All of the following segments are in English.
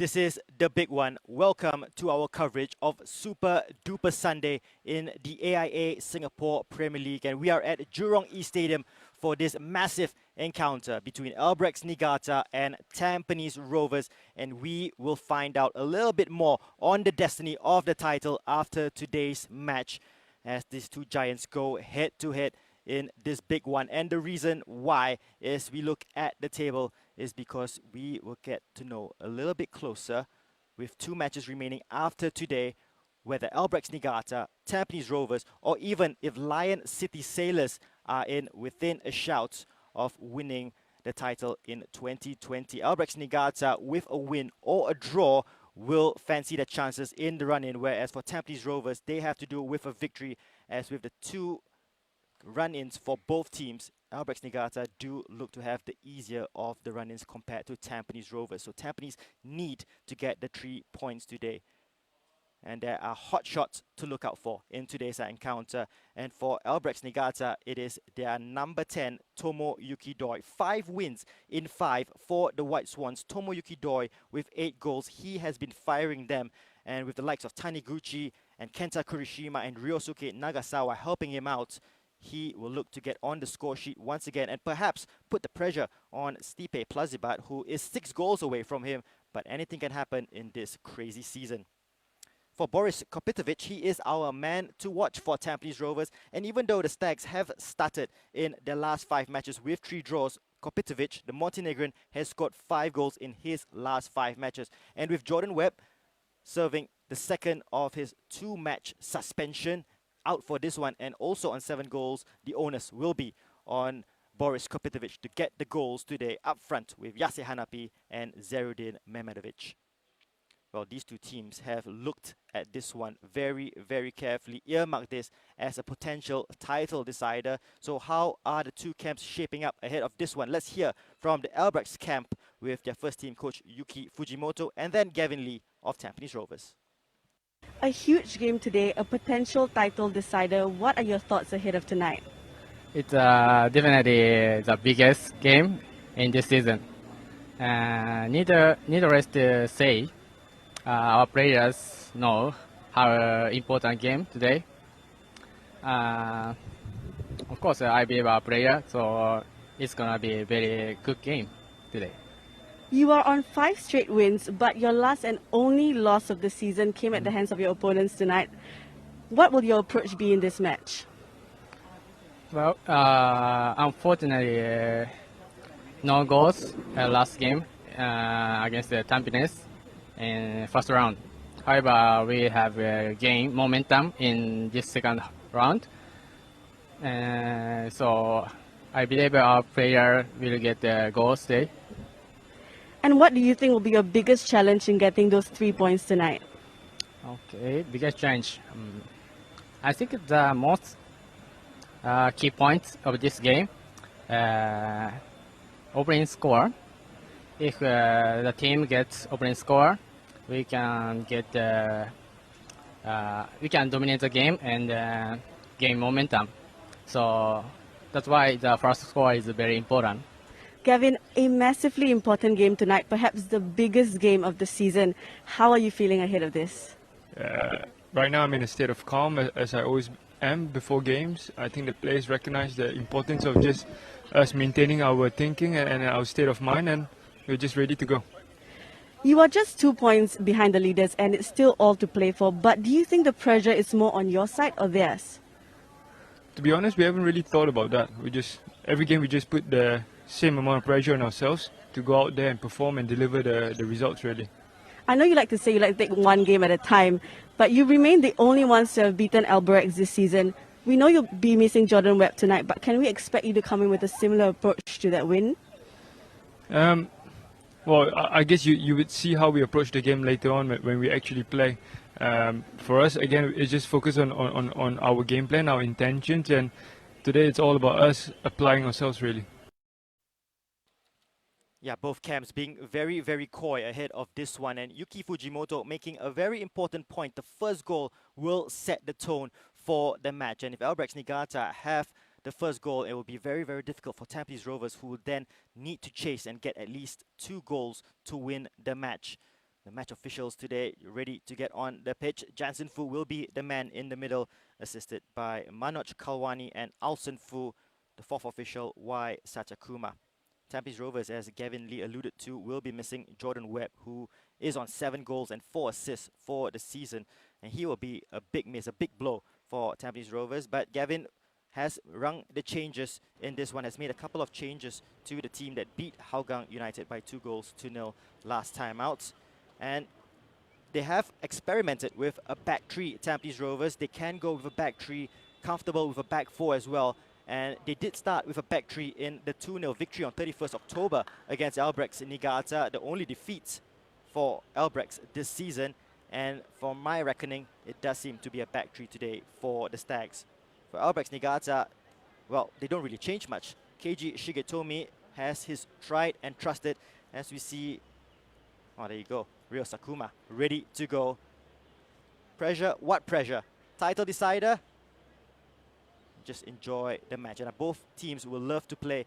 This is the big one. Welcome to our coverage of Super Duper Sunday in the AIA Singapore Premier League. And we are at Jurong East Stadium for this massive encounter between Albirex Niigata and Tampines Rovers. And we will find out a little bit more on the destiny of the title after today's match as these two giants go head to head in this big one. And the reason why is we look at the table is because we will get to know a little bit closer with two matches remaining after today, whether Albirex Niigata, Tampines Rovers, or even if Lion City Sailors are in within a shout of winning the title in 2020. Albirex Niigata with a win or a draw will fancy the chances in the run-in, whereas for Tampines Rovers, they have to do it with a victory, as with the two run-ins for both teams, Albirex Niigata do look to have the easier of the run-ins compared to Tampines Rovers. So Tampines need to get the 3 points today. And there are hot shots to look out for in today's encounter. And for Albirex Niigata, it is their number 10, Tomoyuki Doi. 5 wins in 5 for the White Swans. Tomoyuki Doi with 8 goals. He has been firing them. And with the likes of Taniguchi and Kenta Kurishima and Ryosuke Nagasawa helping him out, he will look to get on the score sheet once again and perhaps put the pressure on Stipe Plazibat, who is 6 goals away from him. But anything can happen in this crazy season. For Boris Kopitovic, he is our man to watch for Tampines Rovers. And even though the Stags have started in their last 5 matches with 3 draws, Kopitovic, the Montenegrin, has scored 5 goals in his last 5 matches. And with Jordan Webb serving the second of his 2-match suspension, out for this one, and also on 7 goals, the onus will be on Boris Kopitovic to get the goals today up front with Yase Hanapi and Zerudin Mehmedovic. Well, these two teams have looked at this one very, very carefully, earmarked this as a potential title decider. So how are the two camps shaping up ahead of this one? Let's hear from the Albirex camp with their first team coach Yuki Fujimoto and then Gavin Lee of Tampines Rovers. A huge game today, a potential title decider. What are your thoughts ahead of tonight? It's definitely the biggest game in this season. Needless to say, our players know how important game today. Of course, I believe our player, so it's gonna be a very good game today. You are on 5 straight wins, but your last and only loss of the season came at the hands of your opponents tonight. What will your approach be in this match? Well, unfortunately, no goals last game against the Tampines in first round. However, we have gained momentum in this second round. So I believe our player will get the goals today. And what do you think will be your biggest challenge in getting those 3 points tonight? Okay, biggest challenge. I think the most key points of this game, opening score. If the team gets opening score, we can dominate the game and gain momentum. So that's why the first score is very important. Gavin, a massively important game tonight, perhaps the biggest game of the season. How are you feeling ahead of this? Right now I'm in a state of calm, as I always am before games. I think the players recognize the importance of just us maintaining our thinking and our state of mind, and we're just ready to go. You are just 2 points behind the leaders and it's still all to play for, but do you think the pressure is more on your side or theirs? To be honest, we haven't really thought about that. Every game we just put the same amount of pressure on ourselves to go out there and perform and deliver the results, really. I know you like to say you like to take one game at a time, but you remain the only ones to have beaten Albirex this season. We know you'll be missing Jordan Webb tonight, but can we expect you to come in with a similar approach to that win? Well, I guess you would see how we approach the game later on when we actually play. For us, again, it's just focus on our game plan, our intentions, and today it's all about us applying ourselves, really. Yeah, both camps being very, very coy ahead of this one. And Yuki Fujimoto making a very important point. The first goal will set the tone for the match. And if Albirex Niigata have the first goal, it will be very, very difficult for Tampines Rovers, who will then need to chase and get at least 2 goals to win the match. The match officials today ready to get on the pitch. Jansen Fu will be the man in the middle, assisted by Manoj Kalwani and Alson Fu, the fourth official, Y. Sachakuma. Tampines Rovers, as Gavin Lee alluded to, will be missing Jordan Webb, who is on 7 goals and 4 assists for the season. And he will be a big miss, a big blow for Tampines Rovers. But Gavin has rung the changes in this one, has made a couple of changes to the team that beat Hougang United by 2-0 last time out. And they have experimented with a back three, Tampines Rovers. They can go with a back three, comfortable with a back four as well. And they did start with a back three in the 2-0 victory on 31st October against Albirex in Niigata, the only defeat for Albirex this season. And from my reckoning, it does seem to be a back three today for the Stags. For Albirex Niigata, well, they don't really change much. Keiji Shigetomi has his tried and trusted, as we see. Oh, there you go. Ryo Sakuma ready to go. Pressure, what pressure? Title decider? Just enjoy the match. And both teams will love to play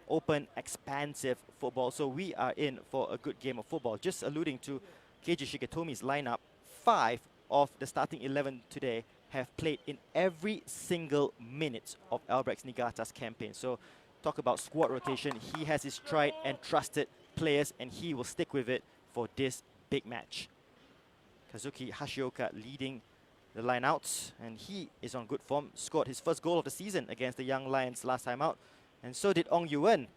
open, expansive football. So we are in for a good game of football. Just alluding to Keiji Shigetomi's lineup, 5 of the starting 11 today have played in every single minute of Albirex Niigata's campaign. So talk about squad rotation. He has his tried and trusted players, and he will stick with it for this big match. Kazuki Hashioka leading the line out, and he is on good form. Scored his first goal of the season against the Young Lions last time out, and so did Ong Yuen,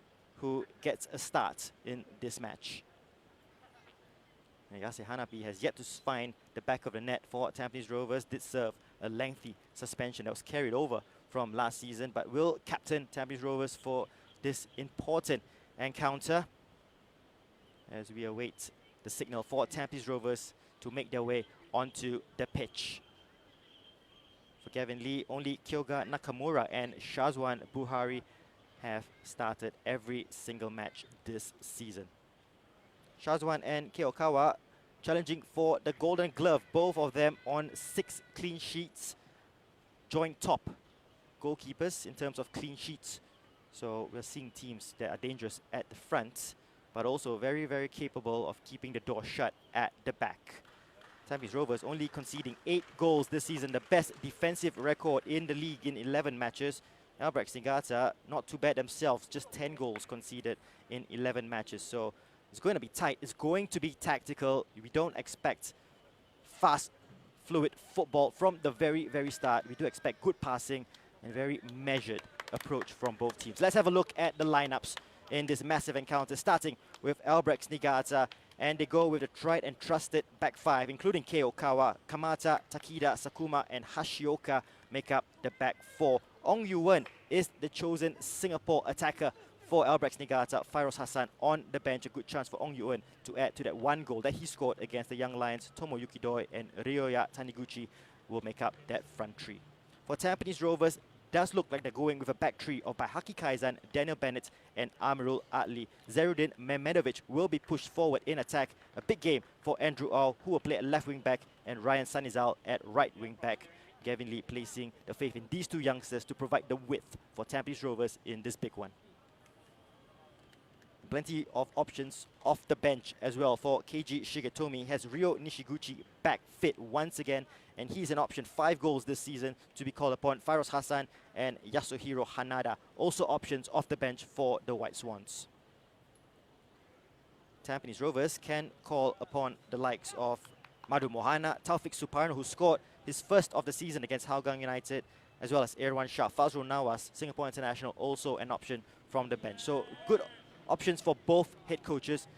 who gets a start in this match. Yase Hanapi has yet to find the back of the net for Tampines Rovers. Did serve a lengthy suspension that was carried over from last season, but will captain Tampines Rovers for this important encounter as we await the signal for Tampines Rovers to make their way onto the pitch. For Gavin Lee, only Kyoga Nakamura and Shazwan Buhari have started every single match this season. Shazwan and Keokawa challenging for the Golden Glove, both of them on 6 clean sheets, joint top goalkeepers in terms of clean sheets. So we're seeing teams that are dangerous at the front, but also very, very capable of keeping the door shut at the back. Tampines Rovers only conceding 8 goals this season, the best defensive record in the league in 11 matches. Albirex Niigata, not too bad themselves, just 10 goals conceded in 11 matches. So it's going to be tight, it's going to be tactical. We don't expect fast, fluid football from the very, very start. We do expect good passing and very measured approach from both teams. Let's have a look at the lineups in this massive encounter, starting with Albirex Niigata, and they go with the tried and trusted back 5, including Keokawa, Kamata, Takida, Sakuma, and Hashioka make up the back 4. Ong Yuen is the chosen Singapore attacker for Albirex Niigata. Fairoz Hassan on the bench, a good chance for Ong Yuen to add to that 1 goal that he scored against the Young Lions. Tomoyuki Doi and Ryoya Taniguchi will make up that front 3. For Tampines Rovers, does look like they're going with a back 3 of Baihaki Kaizan, Daniel Bennett, and Amirul Adli. Zerudin Mehmedovic will be pushed forward in attack. A big game for Andrew Au, who will play at left wing back, and Ryan Sanizal at right wing back. Gavin Lee placing the faith in these 2 youngsters to provide the width for Tampines Rovers in this big one. Plenty of options off the bench as well for Keiji Shigetomi. Has Ryo Nishiguchi back fit once again, and he's an option. 5 goals this season to be called upon. Fairoz Hassan and Yasuhiro Hanada also options off the bench for the White Swans. Tampines Rovers can call upon the likes of Madhu Mohana, Taufik Suparno, who scored his first of the season against Hougang United, as well as Irwan Shah. Fazrul Nawas, Singapore International, also an option from the bench. So good options for both head coaches.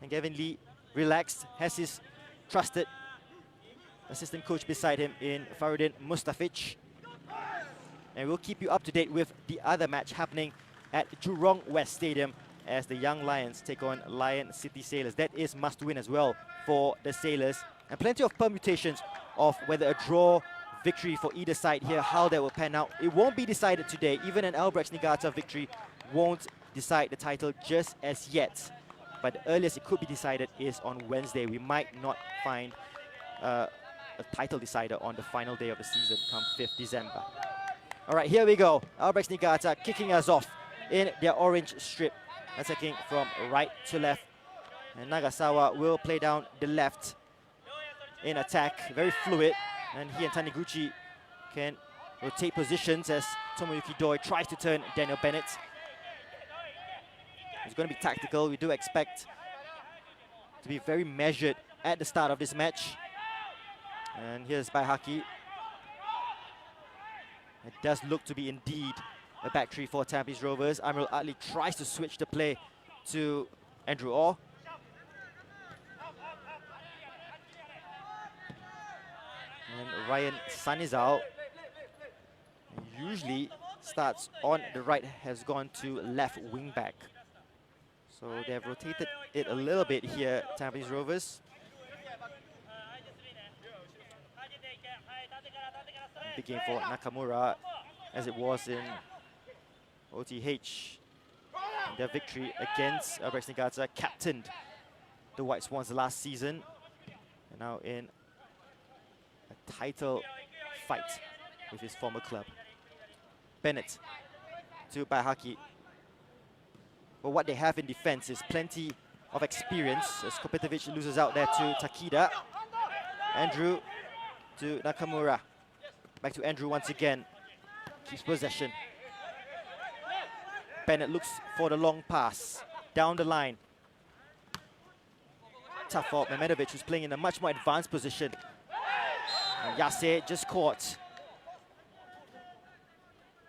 And Gavin Lee, relaxed, has his trusted assistant coach beside him in Faruddin Mustafic. And we'll keep you up to date with the other match happening at Jurong West Stadium as the Young Lions take on Lion City Sailors. That is must win as well for the Sailors. And plenty of permutations of whether a draw, victory for either side here, how that will pan out. It won't be decided today. Even an Albirex Niigata victory won't decide the title just as yet. But the earliest it could be decided is on Wednesday. We might not find a title decider on the final day of the season come 5th December. All right, here we go. Albirex Niigata kicking us off in their orange strip. Attacking from right to left. And Nagasawa will play down the left in attack, very fluid. And he and Taniguchi can rotate positions as Tomoyuki Doi tries to turn Daniel Bennett. It's going to be tactical. We do expect to be very measured at the start of this match. And here's Baihaki. It does look to be indeed a back three for Tampines Rovers. Amirul Adli tries to switch the play to Andrew Orr. And Ryan Sanizal usually starts on the right, has gone to left wing back. So they have rotated it a little bit here, Tampines Rovers. Big game for Nakamura, as it was in OTH. And their victory against Albirex Niigata, captained the White Swans last season. And now in a title fight with his former club. Bennett to Baihaki. But what they have in defense is plenty of experience, as Kopetovic loses out there to Takida. Andrew to Nakamura. Back to Andrew once again. Keeps possession. Bennett looks for the long pass down the line. Tough for Mehmedovic, who's playing in a much more advanced position. And Yase just caught.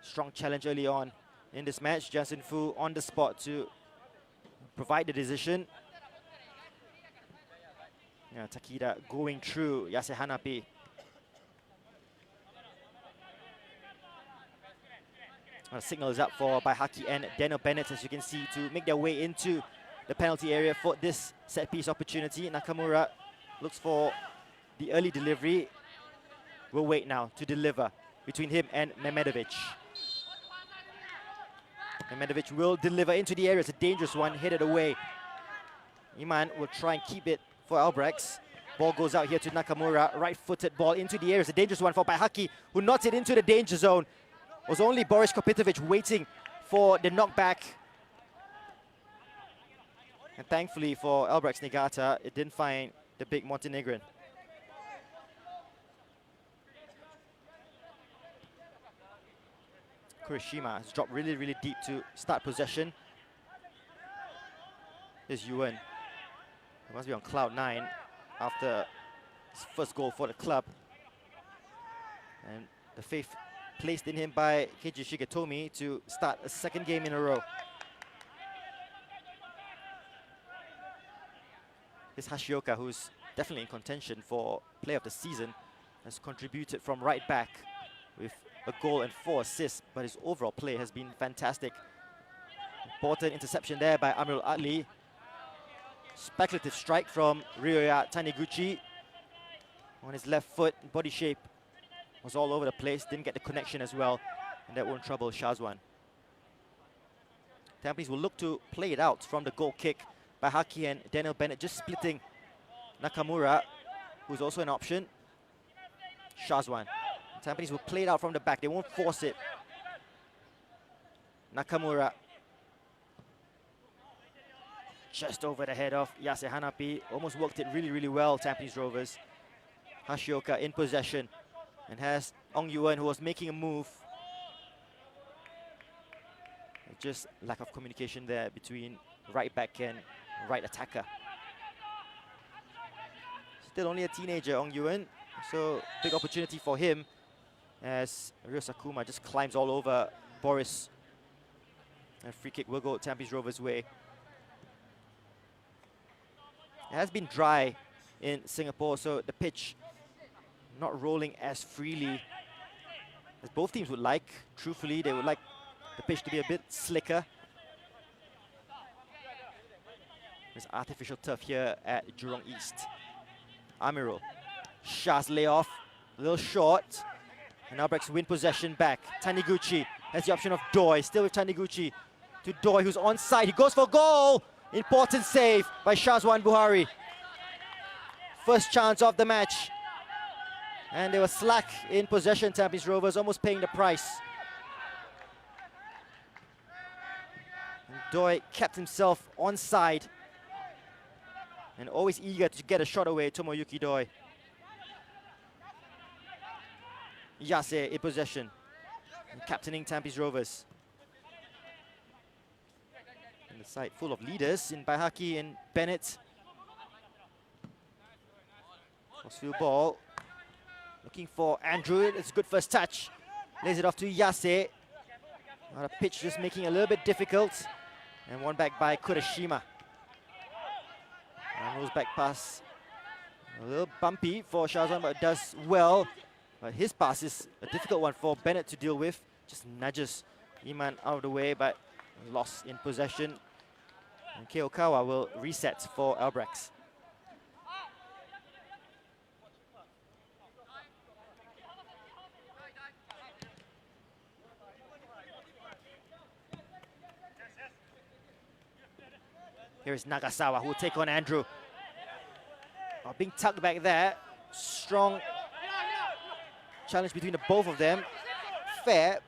Strong challenge early on in this match. Jansen Fu on the spot to provide the decision. Yeah, Takida going through Yase Hanapi. Signal is up for Baihaki and Daniel Bennett, as you can see, to make their way into the penalty area for this set-piece opportunity. Nakamura looks for the early delivery. We'll wait now to deliver between him and Mehmedovic. Mehmedovic will deliver into the area. It's a dangerous one, headed away. Iman will try and keep it for Albirex. Ball goes out here to Nakamura. Right-footed ball into the area. It's a dangerous one for Baihaki, who knocks it into the danger zone. It was only Boris Kopetovic waiting for the knockback. And thankfully for Albirex Niigata, it didn't find the big Montenegrin. Kurishima has dropped really, really deep to start possession. Here's Yuan. He must be on cloud 9 after his first goal for the club. And the faith placed in him by Keiji Shigetomi to start a second game in a row. This Hashioka, who's definitely in contention for player of the season, has contributed from right back with a goal and 4 assists, but his overall play has been fantastic. Important interception there by Amirul Adli. Speculative strike from Ryoya Taniguchi on his left foot. Body shape was all over the place, didn't get the connection as well, and that won't trouble Shazwan. Tampines will look to play it out from the goal kick by Haki and Daniel Bennett, just splitting Nakamura, who's also an option. Shazwan. Tampines will play it out from the back, they won't force it. Nakamura. Just over the head of Yase Hanapi, almost worked it really, really well, Tampines Rovers. Hashioka in possession, and has Ong Yuan, who was making a move. Just lack of communication there between right back and right attacker. Still only a teenager, Ong Yuan, so big opportunity for him as Ryo Sakuma just climbs all over Boris. And free kick will go Tampines Rovers' way. It has been dry in Singapore, so the pitch not rolling as freely as both teams would like. Truthfully, they would like the pitch to be a bit slicker. There's artificial turf here at Jurong East. Amirul. Shah's layoff, a little short. And Albirex win possession back. Taniguchi has the option of Doi, still with Taniguchi. To Doi, who's onside. He goes for goal! Important save by Shazwan Buhari. First chance of the match. And they were slack in possession, Tampines Rovers, almost paying the price. And Doi kept himself onside. And always eager to get a shot away, Tomoyuki Doi. Yase in possession, captaining Tampines Rovers. And the side full of leaders in Baihaki and Bennett. Crossfield ball. Looking for Andrew. It's a good first touch. Lays it off to Yase. Now the pitch just making it a little bit difficult. And one back by Kurashima. And rolls back pass. A little bumpy for Shazwan, but does well. But his pass is a difficult one for Bennett to deal with. Just nudges Iman out of the way, but lost in possession. And Keokawa will reset for Albirex. Here is Nagasawa, who will take on Andrew. Being tucked back there. Strong challenge between the both of them. Fair.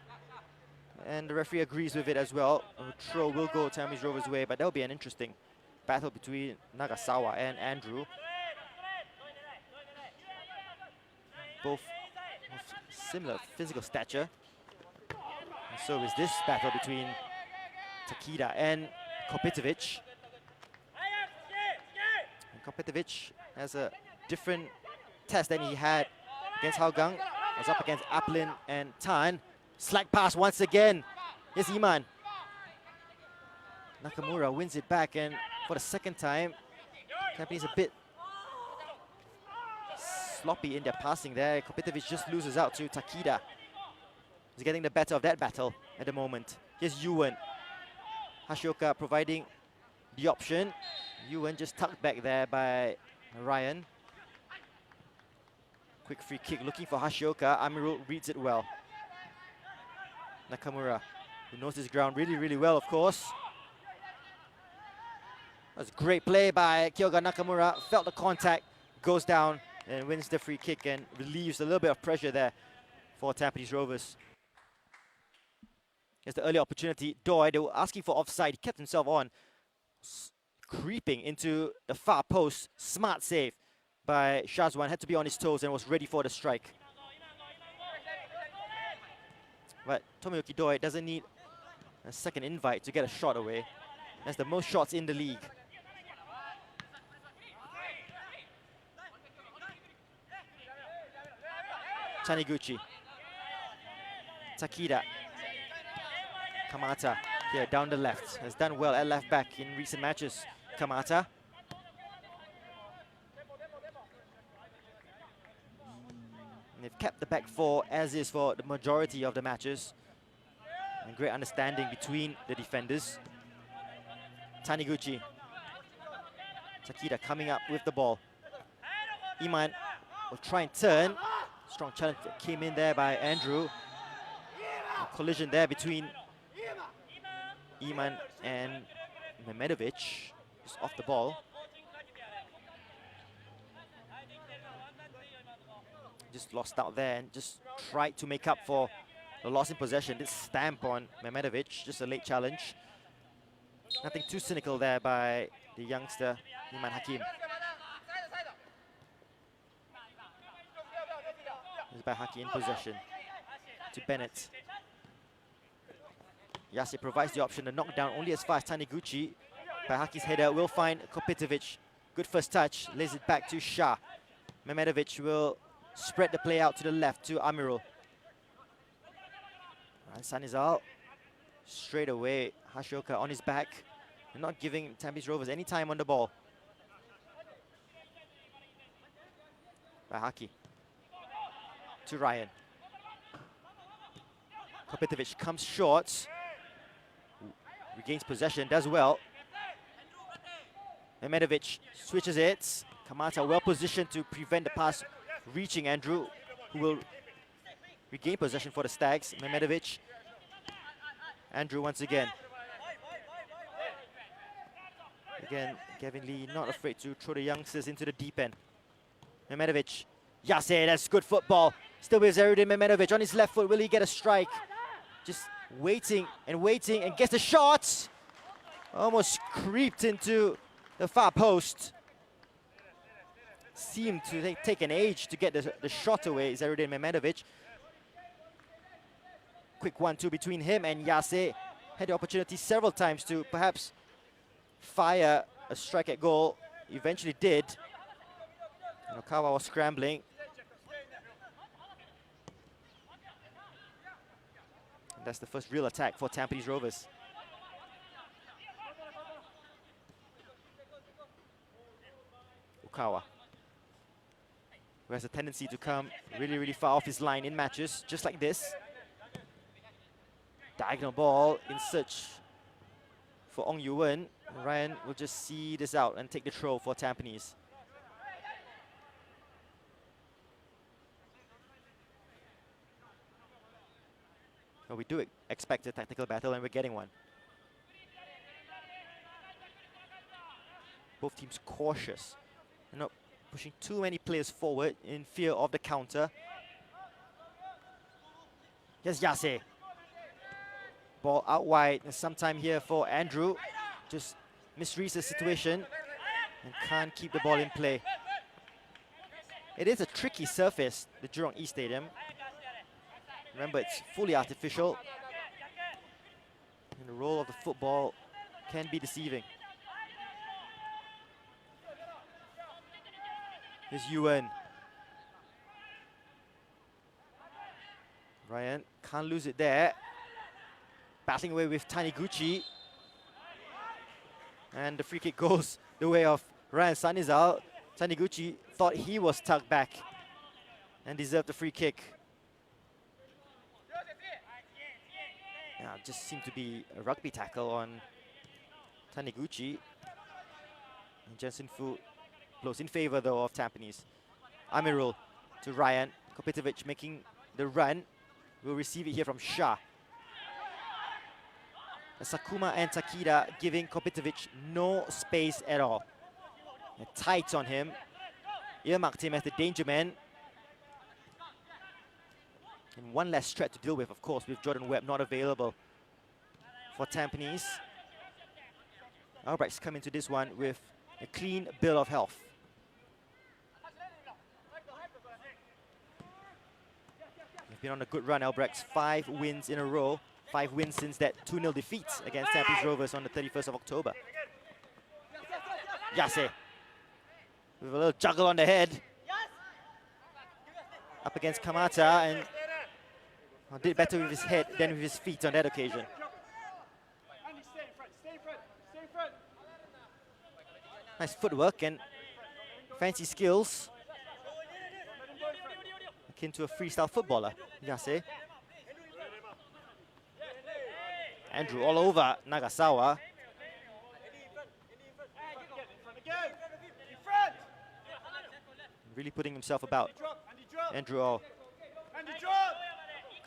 And the referee agrees with it as well. A throw will go Tampines Rovers' way, but that'll be an interesting battle between Nagasawa and Andrew. Both of similar physical stature. And so is this battle between Takida and Kopitovic. Kopitovic has a different test than he had against Hougang. Was up against Aplin and Tan. Slack pass once again. Here's Iman. Nakamura wins it back, and for the second time, Tampines a bit sloppy in their passing there. Kopitovic just loses out to Takida. He's getting the better of that battle at the moment. Here's Yuan. Hashioka providing the option. Yuan just tucked back there by Ryan. Quick free kick looking for Hashioka. Amirul reads it well. Nakamura, who knows his ground really, really well, of course. That's a great play by Kyoga Nakamura. Felt the contact, goes down and wins the free kick and relieves a little bit of pressure there for Tampines Rovers. Here's the early opportunity. Doi, they were asking for offside. He kept himself on. Creeping into the far post. Smart save by Shazwan. Had to be on his toes and was ready for the strike. But Tomoyuki Doi doesn't need a second invite to get a shot away. That's the most shots in the league. Taniguchi. Takida. Kamata here down the left. Has done well at left back in recent matches. Kamata. And they've kept the back four as is for the majority of the matches. And great understanding between the defenders. Taniguchi. Takida coming up with the ball. Iman will try and turn. Strong challenge that came in there by Andrew. A collision there between Iman and Mehmedovic. Just off the ball. Just lost out there and just tried to make up for the loss in possession. This stamp on Mehmedovic, just a late challenge. Nothing too cynical there by the youngster Iman Hakim. This is by Haki in possession to Bennett. Yase provides the option, the knockdown only as far as Taniguchi. By Haki's header will find Kopitovic. Good first touch, lays it back to Shah. Mehmedovic will spread the play out to the left to Amirul. And Sanizal straight away. Hashioka on his back and not giving Tampines Rovers any time on the ball. By Haki to Ryan. Kopitovic comes short. Regains possession, does well. Mehmedovic switches it. Kamata well positioned to prevent the pass reaching Andrew, who will regain possession for the Stags. Mehmedovic. Andrew once again. Again, Gavin Lee not afraid to throw the youngsters into the deep end. Mehmedovic. Yase, that's good football. Still with Zerudin Mehmedovic on his left foot. Will he get a strike? Just waiting and gets the shot. Almost creeped into the far post. seemed to take an age to get the shot away. Zainuddin Mehmedovic. Quick 1-2 between him and Yase. Had the opportunity several times to perhaps fire a strike at goal. Eventually did. And Okawa was scrambling. And that's the first real attack for Tampines Rovers. Okawa, who has a tendency to come really, really far off his line in matches, just like this. Diagonal ball in search for Ong Yu-wen. Ryan will just see this out and take the throw for Tampines. Well, we do expect a tactical battle, and we're getting one. Both teams cautious. They're not pushing too many players forward in fear of the counter. Here's Yase. Ball out wide, and sometime here for Andrew. Just misreads the situation and can't keep the ball in play. It is a tricky surface, the Jurong East Stadium. Remember, it's fully artificial. And the roll of the football can be deceiving. Here's Yuan. Ryan can't lose it there. Battling away with Taniguchi. And the free kick goes the way of Ryan Sanizal. Taniguchi thought he was tugged back and deserved the free kick. Yeah, it just seemed to be a rugby tackle on Taniguchi. And Jensen Fu blows in favor though of Tampines. Amirul to Ryan. Kopitovic making the run. Will receive it here from Shah. Sakuma and Takida giving Kopitovic no space at all. They're tight on him. Earmarked him as the danger man. And one less threat to deal with, of course, with Jordan Webb not available for Tampines. Albirex come into this one with a clean bill of health. They've been on a good run, Albirex. 5 wins in a row. 5 wins since that 2-0 defeat against Tampines Rovers on the 31st of October. Yase with a little juggle on the head. Up against Kamata, and did better with his head than with his feet on that occasion. Nice footwork and fancy skills. Akin to a freestyle footballer, Yase. Andrew all over Nagasawa. Really putting himself about. Andrew all.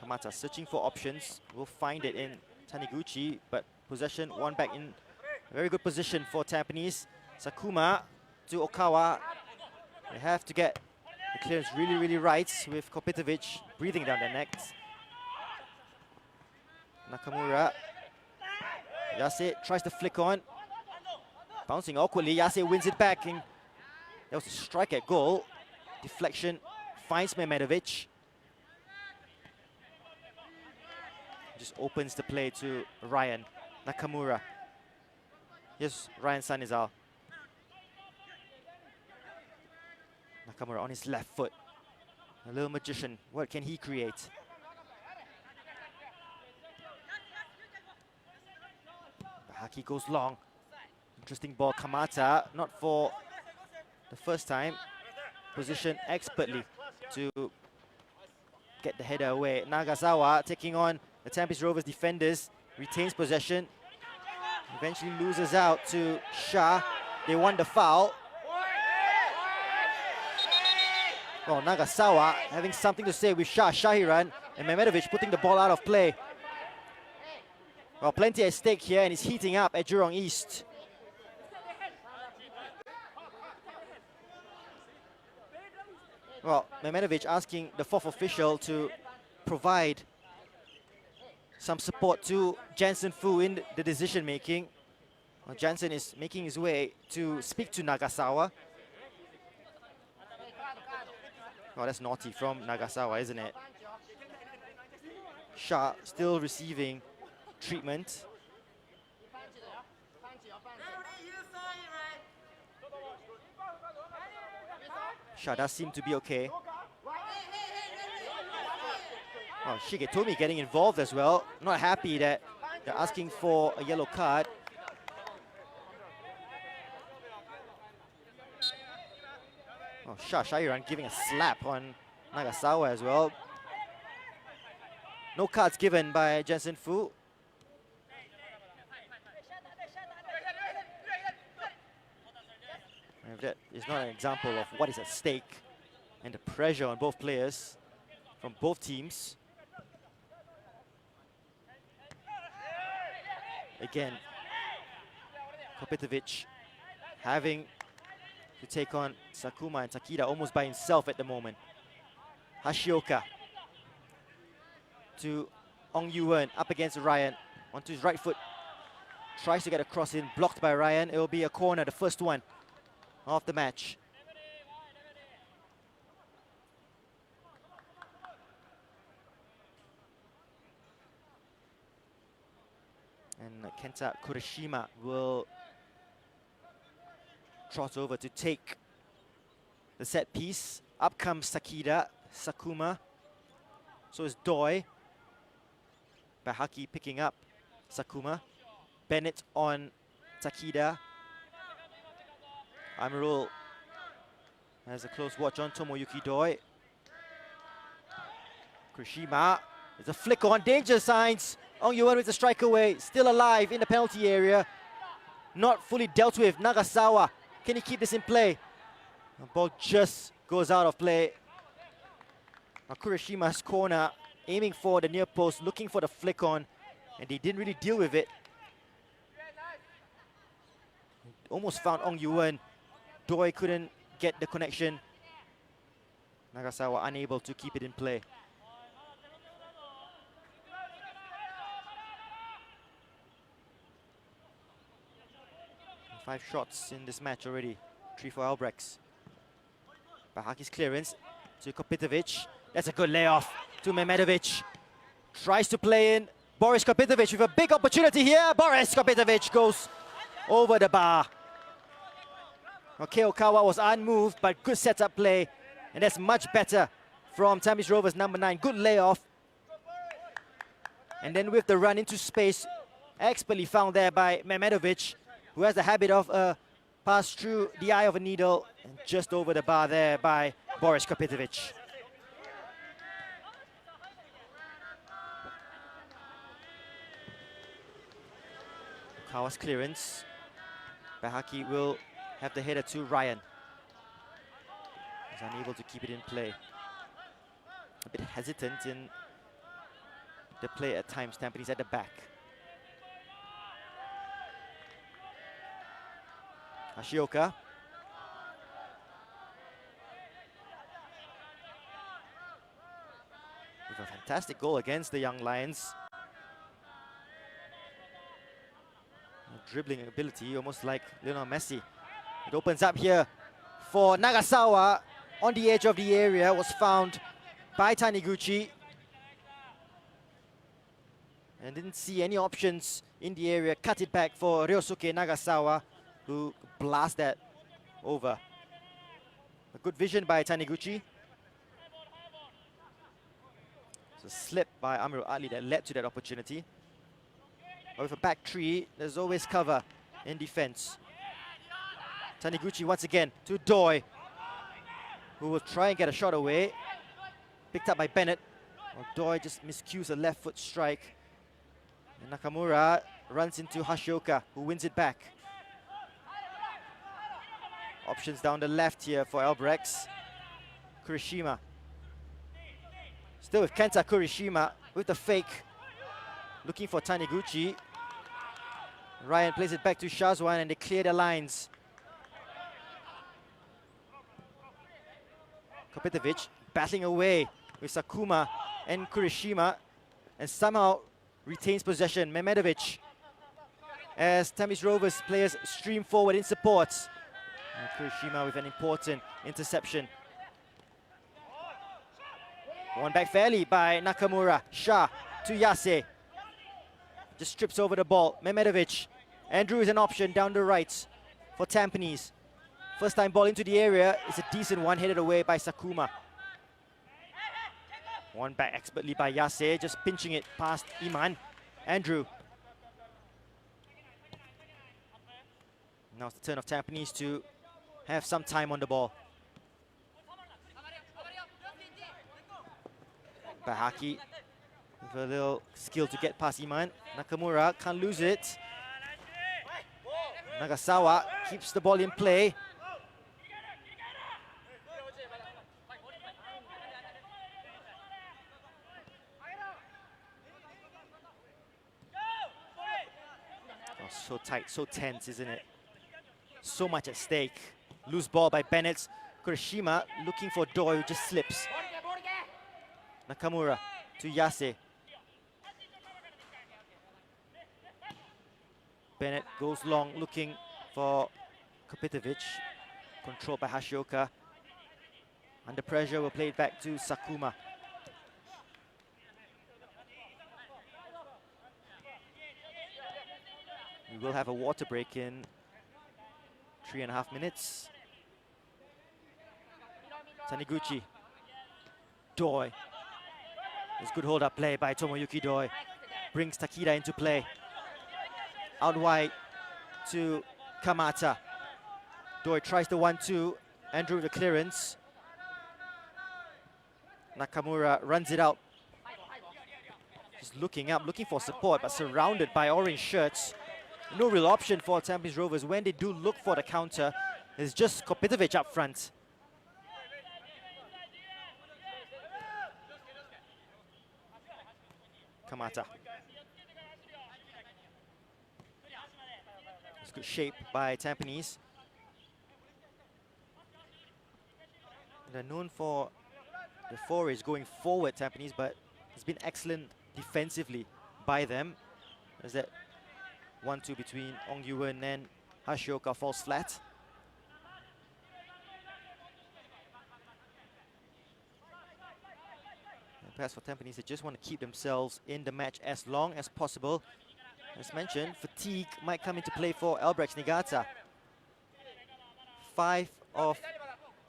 Kamata searching for options. Will find it in Taniguchi, but possession won back in a very good position for Tampines. Sakuma to Okawa. They have to get the clearance really, really right with Kopitovic breathing down their necks. Nakamura. Yase tries to flick on. Bouncing awkwardly, Yase wins it back. And that was a strike at goal. Deflection finds Mehmedovic. Just opens the play to Ryan Nakamura. Here's Ryan Sanizal. Nakamura on his left foot. A little magician. What can he create? Haki goes long. Interesting ball. Kamata, not for the first time, positioned expertly to get the header away. Nagasawa taking on the Tampines Rovers defenders, retains possession, eventually loses out to Shah. They won the foul. Well, Nagasawa having something to say with Shah Shahiran, and Mehmedovic putting the ball out of play. Well, plenty at stake here, and it's heating up at Jurong East. Well, Mehmedovic asking the fourth official to provide some support to Jensen Fu in the decision making. Well, Jensen is making his way to speak to Nagasawa. Oh, that's naughty from Nagasawa, isn't it? Shah still receiving treatment. Shah does seem to be okay. Oh, Shigetomi getting involved as well. Not happy that they're asking for a yellow card. Oh, Shairan giving a slap on Nagasawa as well. No cards given by Jensen Fu. And that is not an example of what is at stake and the pressure on both players from both teams. Again, Kopitovic having to take on Sakuma and Takida almost by himself at the moment. Hashioka to Ong Yuan up against Ryan onto his right foot. Tries to get a cross in, blocked by Ryan. It will be a corner, the first one of the match. And Kenta Kurishima will trot over to take the set piece. Up comes Takida, Sakuma. So is Doi. Bahaki picking up Sakuma. Bennett on Takida. Amirul has a close watch on Tomoyuki Doi. Kurishima, there's a flick on, danger signs. Ong Yuan with the strike away, still alive in the penalty area. Not fully dealt with. Nagasawa, can he keep this in play? The ball just goes out of play. Kurishima's corner, aiming for the near post, looking for the flick on, and they didn't really deal with it. Almost found Ong Yuan. Doi couldn't get the connection. Nagasawa unable to keep it in play. Five shots in this match already. 3 for Albirex. Bahaki's clearance to Kopitovic. That's a good layoff to Mehmedovic. Tries to play in. Boris Kopitovic with a big opportunity here. Boris Kopitovic goes over the bar. Okay, Okawa was unmoved, but good setup play. And that's much better from Tampines Rovers number 9. Good layoff. And then with the run into space, expertly found there by Mehmedovic, who has the habit of pass through the eye of a needle and just over the bar there by Boris Kopitovic. Okawa's clearance. Bahaki will have the header to Ryan. He's unable to keep it in play. A bit hesitant in the play at times. Tampines at the back. Hashioka. With a fantastic goal against the Young Lions. A dribbling ability, almost like Lionel Messi. It opens up here for Nagasawa on the edge of the area. Was found by Taniguchi. And didn't see any options in the area. Cut it back for Ryosuke Nagasawa, who blast that over. A good vision by Taniguchi. It's a slip by Amirul Ali that led to that opportunity. But with a back three, there's always cover in defense. Taniguchi once again to Doi, who will try and get a shot away. Picked up by Bennett. Well, Doi just miscues a left foot strike. And Nakamura runs into Hashioka, who wins it back. Options down the left here for Albirex. Kurishima. Still with Kenta Kurishima with the fake. Looking for Taniguchi. Ryan plays it back to Shazwan and they clear the lines. Kopitovic battling away with Sakuma and Kurishima and somehow retains possession. Mehmedovic as Tampines Rovers players stream forward in support. And Kurishima with an important interception. Won back fairly by Nakamura. Shah to Yase. Just strips over the ball. Mehmedovic. Andrew is an option down the right for Tampines. First time ball into the area. It's a decent one, headed away by Sakuma. Won back expertly by Yase, just pinching it past Iman. Andrew. Now it's the turn of Tampines to have some time on the ball. Bahaki with a little skill to get past Iman. Nakamura can't lose it. Nagasawa keeps the ball in play. Oh, so tight, so tense, isn't it? So much at stake. Loose ball by Bennett. Kurishima looking for Doi, who just slips. Nakamura to Yase. Bennett goes long, looking for Kopitovic. Controlled by Hashioka. Under pressure, will play it back to Sakuma. We will have a water break in 3.5 minutes. Taniguchi. Doi. It's good hold-up play by Tomoyuki Doi. Brings Takida into play. Out wide to Kamata. Doi tries the 1-2. Andrew with the clearance. Nakamura runs it out. Just looking up, looking for support, but surrounded by orange shirts. No real option for Tampines Rovers. When they do look for the counter, it's just Kopitovic up front. Kamata. It's good shape by Tampines. They're known for the forays going forward, Tampines, but it's been excellent defensively by them. There's that 1-2 between Ong Yuwen and Hashioka falls flat. And perhaps for Tampines, they just want to keep themselves in the match as long as possible. As mentioned, fatigue might come into play for Albirex Niigata. 5 of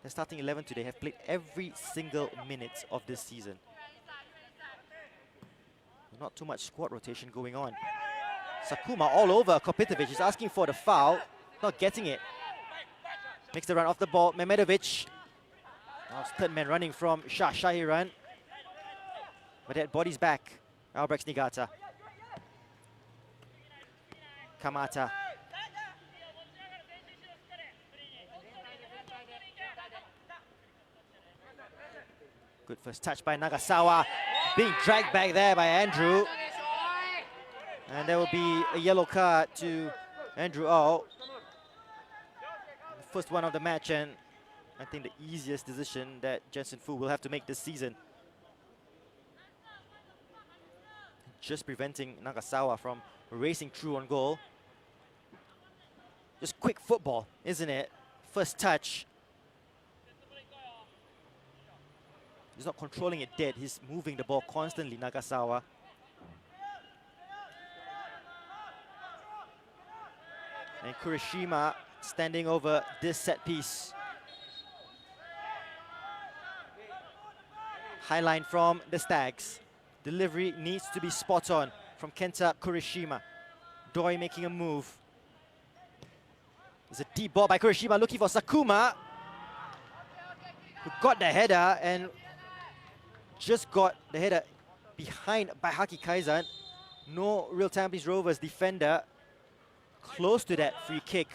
the starting 11 today have played every single minute of this season. Not too much squad rotation going on. Sakuma all over Kopitovic. He's asking for the foul, not getting it. Makes the run off the ball. Mehmedovic. Now third man running from Shahiran. But that body's back. Albirex Niigata. Kamata. Good first touch by Nagasawa. Being dragged back there by Andrew. And there will be a yellow card to Andrew Oh. The first one of the match, and I think the easiest decision that Jensen Fu will have to make this season. Just preventing Nagasawa from racing through on goal. Just quick football, isn't it? First touch. He's not controlling it dead. He's moving the ball constantly, Nagasawa. And Kurishima standing over this set piece. High line from the Stags. Delivery needs to be spot on from Kenta Kurishima. Doi making a move. There's a deep ball by Kurishima looking for Sakuma, who got the header and just got the header behind by Haki Kaizan. No real Tampines Rovers defender close to that free kick.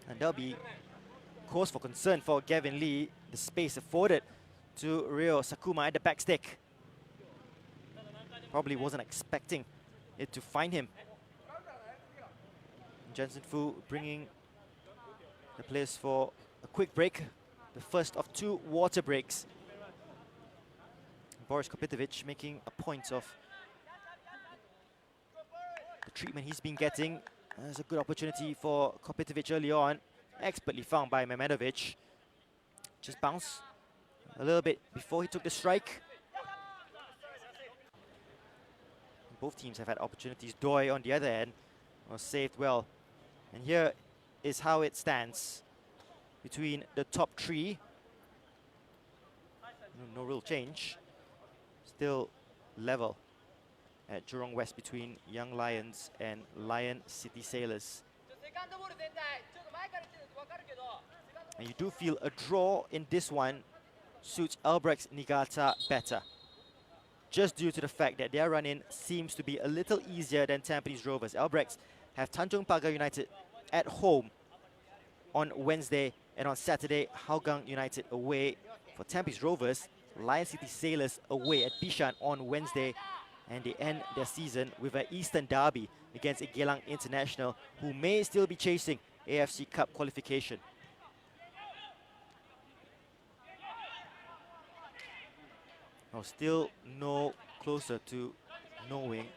And there'll be cause for concern for Gavin Lee. The space afforded to Ryo Sakuma at the back stick. Probably wasn't expecting it to find him. Jensen Fu bringing the players for a quick break. The first of 2 water breaks. Boris Kopitovic making a point of the treatment he's been getting. There's a good opportunity for Kopitovic early on. Expertly found by Mehmedovic. Just bounce a little bit before he took the strike. Both teams have had opportunities. Doi on the other end was saved well. And here is how it stands between the top three. No real change. Still level at Jurong West between Young Lions and Lion City Sailors. And you do feel a draw in this one suits Albirex Niigata better, just due to the fact that their run-in seems to be a little easier than Tampines Rovers. Albirex have Tanjong Pagar United at home on Wednesday, and on Saturday, Hougang United away. For Tampines Rovers, Lion City Sailors away at Bishan on Wednesday, and they end their season with an Eastern derby against Geylang International, who may still be chasing AFC Cup qualification. Now, still no closer to knowing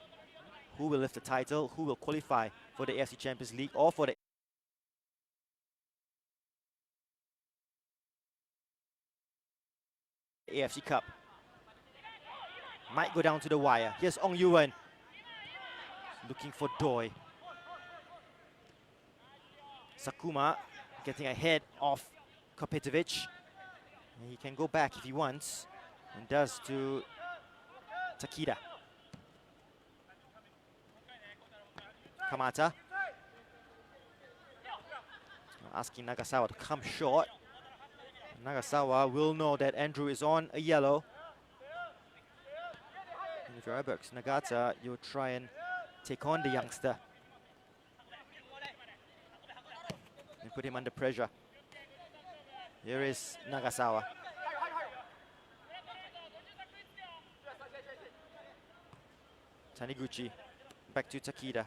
who will lift the title, who will qualify for the AFC Champions League or for the AFC Cup. Might go down to the wire. Here's Ong Yuan looking for Doi. Sakuma getting ahead of Kopetovic. And he can go back if he wants, and does to Takida. Kamata asking Nagasawa to come short. Nagasawa will know that Andrew is on a yellow. And if you're Albirex Niigata, you'll try and take on the youngster and put him under pressure. Here is Nagasawa. Taniguchi back to Takida.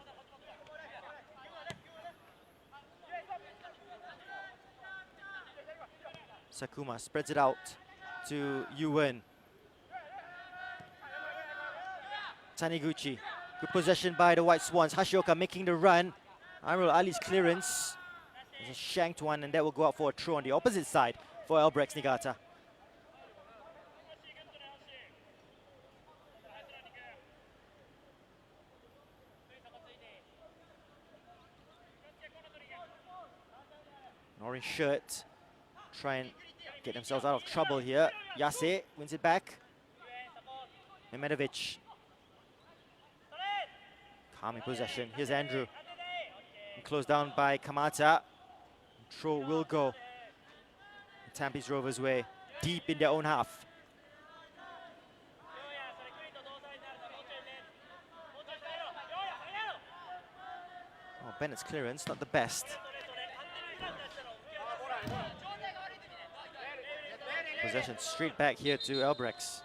Sakuma spreads it out to Yuan. Taniguchi. Good possession by the White Swans. Hashioka making the run. Amirul Ali's clearance. There's a shanked one, and that will go out for a throw on the opposite side for Albirex Niigata. An orange shirt. Try and get themselves out of trouble here. Yase wins it back. Memedovic. Calm in possession. Here's Andrew. And closed down by Kamata. Throw will go Tampines Rovers' way, deep in their own half. Oh, Bennett's clearance, not the best. Possession straight back here to Albirex.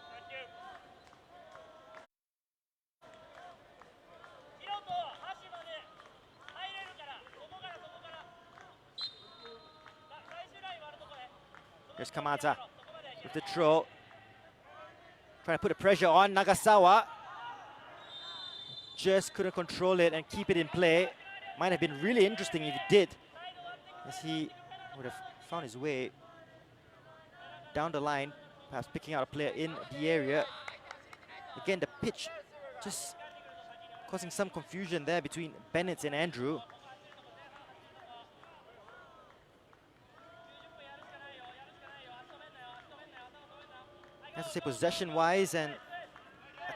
Here's Kamata with the throw. Trying to put the pressure on Nagasawa. Just couldn't control it and keep it in play. Might have been really interesting if he did, as he would have found his way down the line, perhaps picking out a player in the area. Again, the pitch just causing some confusion there between Bennett and Andrew. I have to say, possession-wise and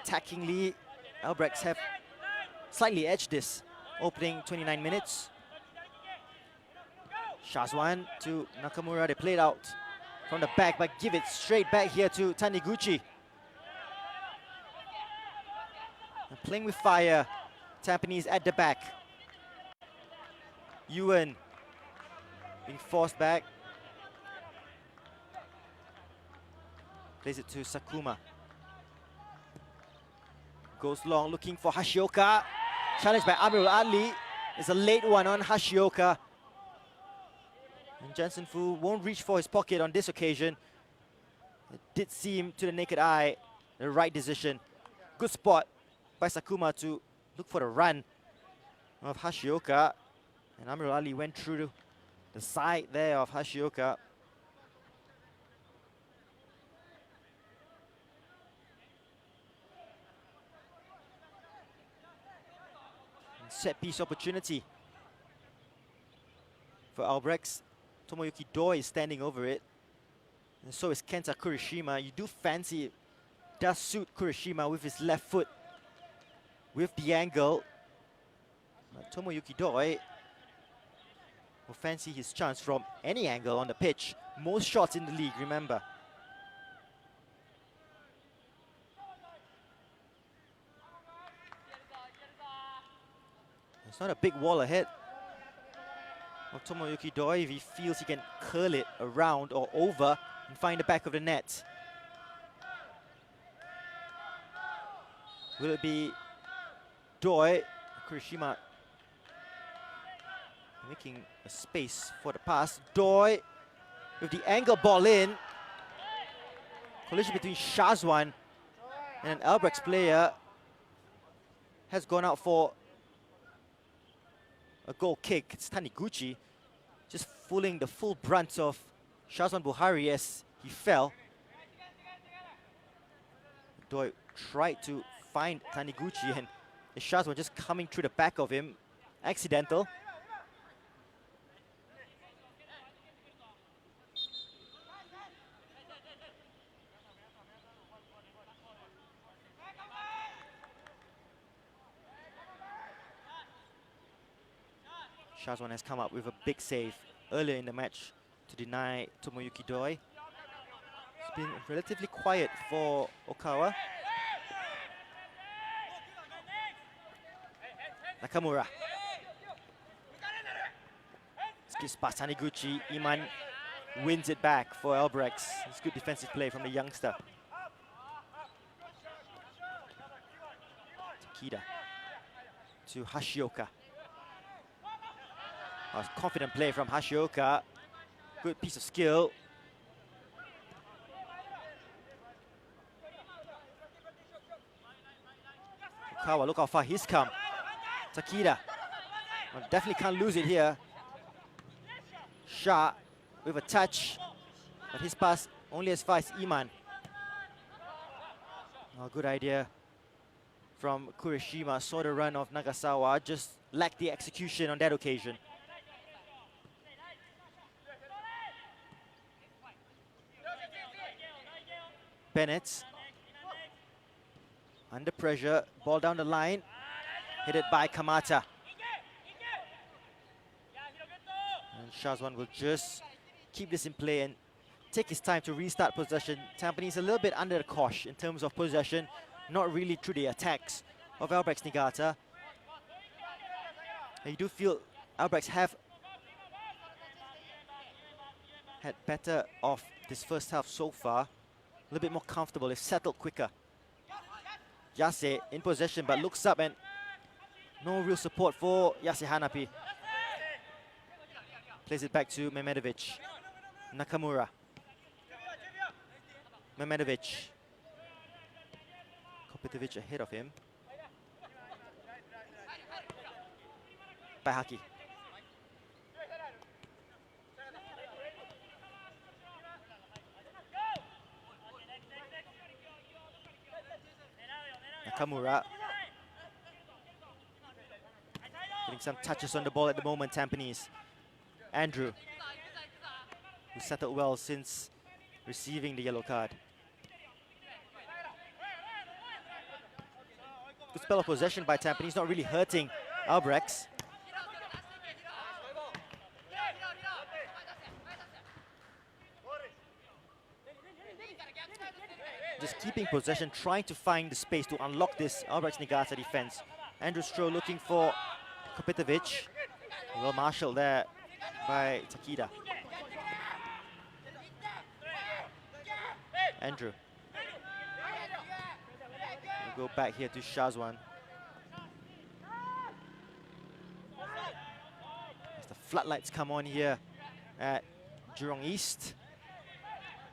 attackingly, Albirex have slightly edged this opening 29 minutes. Shazwan to Nakamura. They played out from the back, but give it straight back here to Taniguchi. And playing with fire, Tampines at the back. Yuan being forced back. Plays it to Sakuma. Goes long, looking for Hashioka. Challenged by Amirul Ali. It's a late one on Hashioka. And Jensen Fu won't reach for his pocket on this occasion. It did seem to the naked eye the right decision. Good spot by Sakuma to look for the run of Hashioka. And Amirul Ali went through the side there of Hashioka. set piece opportunity for Albirex. Tomoyuki Doi is standing over it. And so is Kenta Kurishima. You do fancy it does suit Kurishima with his left foot with the angle. But Tomoyuki Doi will fancy his chance from any angle on the pitch. Most shots in the league, remember. It's not a big wall ahead of Tomoyuki Doi if he feels he can curl it around or over and find the back of the net. Will it be Doi? Kurishima making a space for the pass. Doi with the angle ball in. Collision between Shazwan and an Albirex player has gone out for a goal kick. It's Taniguchi just fooling the full brunt of Shazwan Buhari as he fell. Doi tried to find Taniguchi and the Shazwan just coming through the back of him. Accidental. Shazwan has come up with a big save earlier in the match to deny Tomoyuki Doi. It's been relatively quiet for Okawa. Nakamura. Skips past Taniguchi. Iman wins it back for Albirex. It's good defensive play from the youngster. Takeda to Hashioka. Confident play from Hashioka. Good piece of skill. Okawa, look how far he's come. Takeda. Well, definitely can't lose it here. Shah with a touch. But his pass only as far as Iman. Oh, good idea from Kurishima. Saw the run of Nagasawa. Just lacked the execution on that occasion. Bennett. Under pressure. Ball down the line. Hit it by Kamata. And Shazwan will just keep this in play and take his time to restart possession. Tampines a little bit under the cosh in terms of possession. Not really through the attacks of Albirex Niigata. And you do feel Albirex have had better off this first half so far. A little bit more comfortable. They've settled quicker. Yase in possession but looks up and no real support for Yase Hanapi. Plays it back to Memedovic. Nakamura. Memedovic. Kopitovic ahead of him. By Haki. Nakamura. Getting some touches on the ball at the moment, Tampines. Andrew, who settled well since receiving the yellow card. Good spell of possession by Tampines, not really hurting Albirex. Just keeping possession, trying to find the space to unlock this Albirex Niigata defense. Andrew Stroh looking for Kopitovic. Well marshaled there by Takeda. Andrew. We'll go back here to Shazwan. As the floodlights come on here at Jurong East.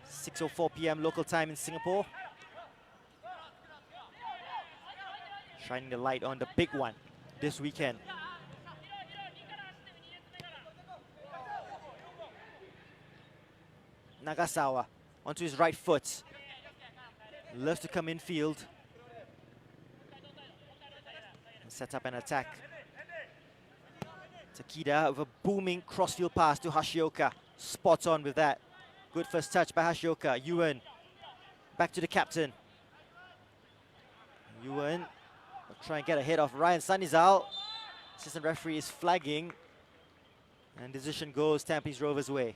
6:04 p.m. local time in Singapore. Shining the light on the big one this weekend. Nagasawa onto his right foot. Loves to come in field. And set up an attack Takeda with a booming crossfield pass to Hashioka. Spot on with that. Good first touch by Hashioka. Yuan back to the captain. Yuan will try and get ahead of Ryan Sanizal. Assistant referee is flagging. And decision goes Tampines Rovers' way.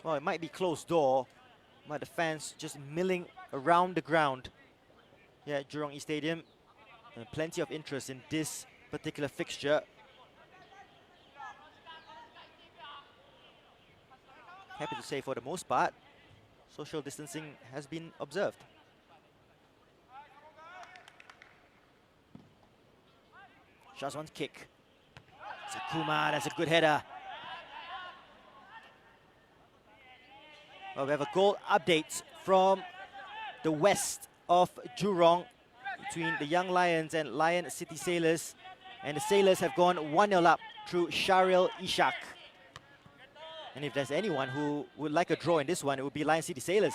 Well, it might be closed door, but the fans just milling around the ground here at Jurong East Stadium. And plenty of interest in this particular fixture. Happy to say for the most part, social distancing has been observed. Shazwan's kick. Sakuma, that's a good header. Well, we have a goal update from the west of Jurong between the Young Lions and Lion City Sailors. And the Sailors have gone 1-0 up through Sharil Ishak. And if there's anyone who would like a draw in this one, it would be Lion City Sailors.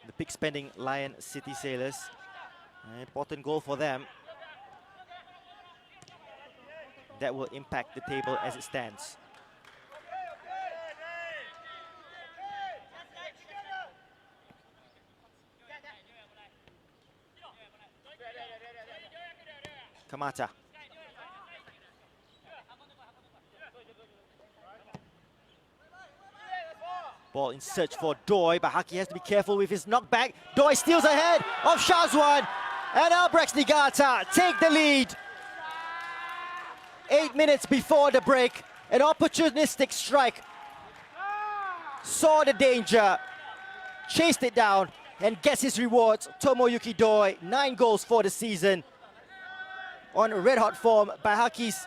The big spending Lion City Sailors. An important goal for them. That will impact the table as it stands. Kamata. Ball in search for Doi, but Haki has to be careful with his knockback. Doi steals ahead of Shazwan, and Albirex Niigata take the lead. 8 minutes before the break, an opportunistic strike. Saw the danger, chased it down, and gets his rewards. Tomoyuki Doi, 9 goals for the season. On red-hot form by Haki's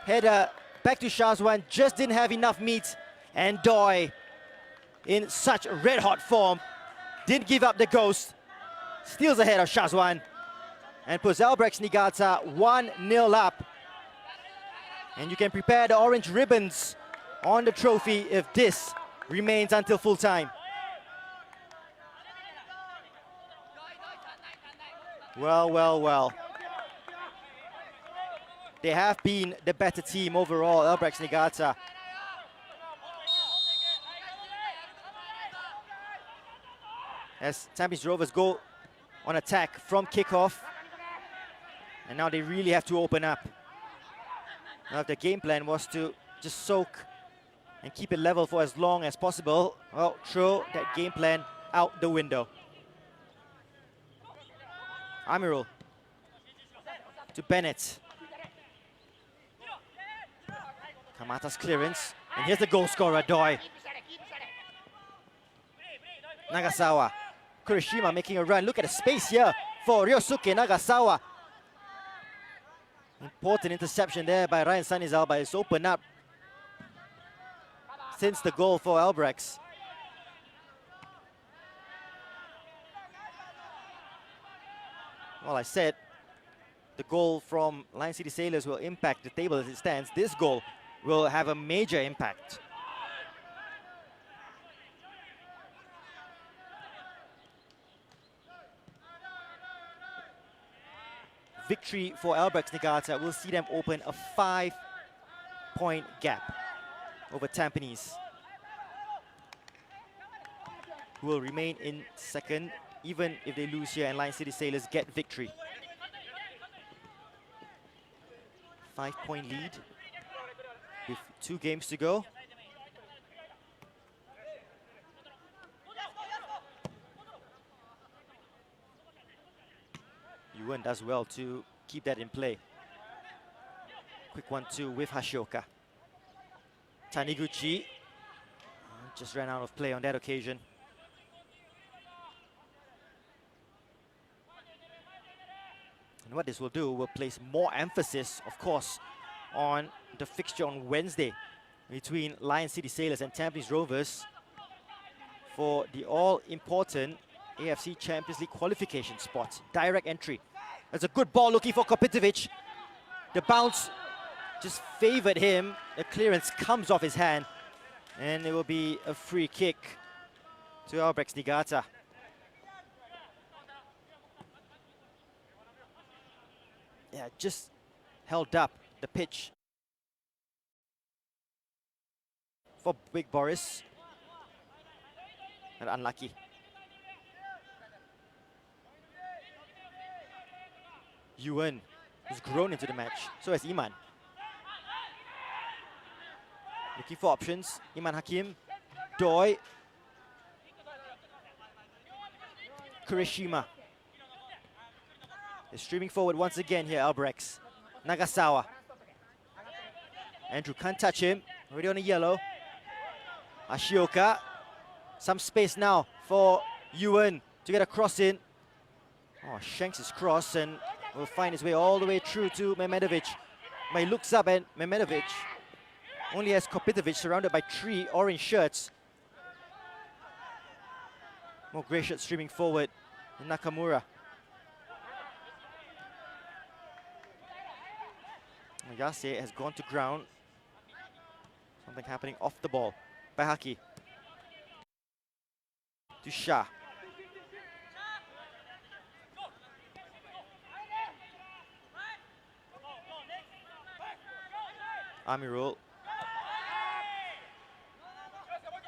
header back to Shazwan, just didn't have enough meat. And Doi, in such red-hot form, didn't give up the ghost. Steals ahead of Shazwan and puts Albirex Niigata 1-0 up. And you can prepare the orange ribbons on the trophy if this remains until full time. Well, well, well. They have been the better team overall, Albirex Niigata. As Tampines Rovers go on attack from kickoff. And now they really have to open up. Now, if the game plan was to just soak and keep it level for as long as possible, well, throw that game plan out the window. Amirul to Bennett. Kamata's clearance, and here's the goal scorer, Doi. Nagasawa. Kurishima making a run. Look at the space here for Ryosuke Nagasawa. Important interception there by Ryan Sanizal, but it's opened up since the goal for Albirex. Well, I said the goal from Lion City Sailors will impact the table as it stands. This goal will have a major impact. Victory for Albirex Niigata will see them open a 5-point gap over Tampines, who will remain in second even if they lose here and Lion City Sailors get victory. 5-point lead with 2 games to go. Yuan does well to keep that in play. Quick 1-2 with Hashioka. Taniguchi just ran out of play on that occasion. And what this will do will place more emphasis, of course, on the fixture on Wednesday between Lion City Sailors and Tampines Rovers for the all-important AFC Champions League qualification spot. Direct entry. That's a good ball looking for Kopitovic. The bounce just favored him. The clearance comes off his hand. And it will be a free kick to Albirex Niigata. Yeah, just held up the pitch for Big Boris. And unlucky. Yuan has grown into the match. So has Iman. Looking for options. Iman Hakim. Doi. Kurishima is streaming forward once again here, Albirex. Nagasawa. Andrew can't touch him. Already on a yellow. Ashioka. Some space now for Yuan to get a cross in. Oh, shanks his cross and will find his way all the way through to Mehmedovic. But he looks up and Mehmedovic only has Kopitovic surrounded by 3 orange shirts. More grey shirts streaming forward. Nakamura. Yase has gone to ground. Something happening off the ball. Bahaki. To Shah. Amirul.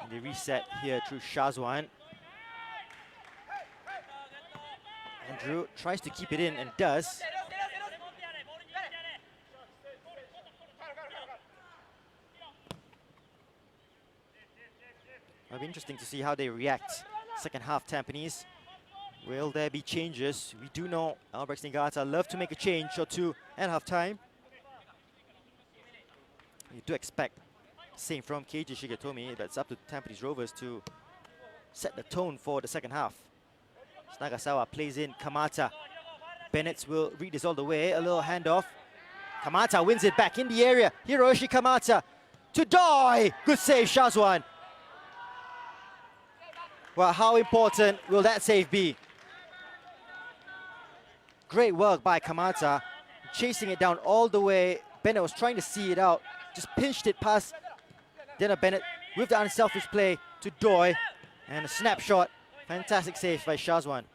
And they reset here through Shazwan. Andrew tries to keep it in and does. It'll be interesting to see how they react. Second half, Tampines. Will there be changes? We do know Albirex Niigata love to make a change or two at half time. You do expect, same from Keiji Shigetomi, that's up to Tampines Rovers to set the tone for the second half. Nagasawa plays in Kamata. Bennett will read this all the way. A little handoff. Kamata wins it back in the area. Hiroshi Kamata to Doi. Good save, Shazwan. Well, how important will that save be? Great work by Kamata. Chasing it down all the way. Bennett was trying to see it out. Just pinched it past Denner Bennett with the unselfish play to Doi. And a snapshot. Fantastic save by Shazwan.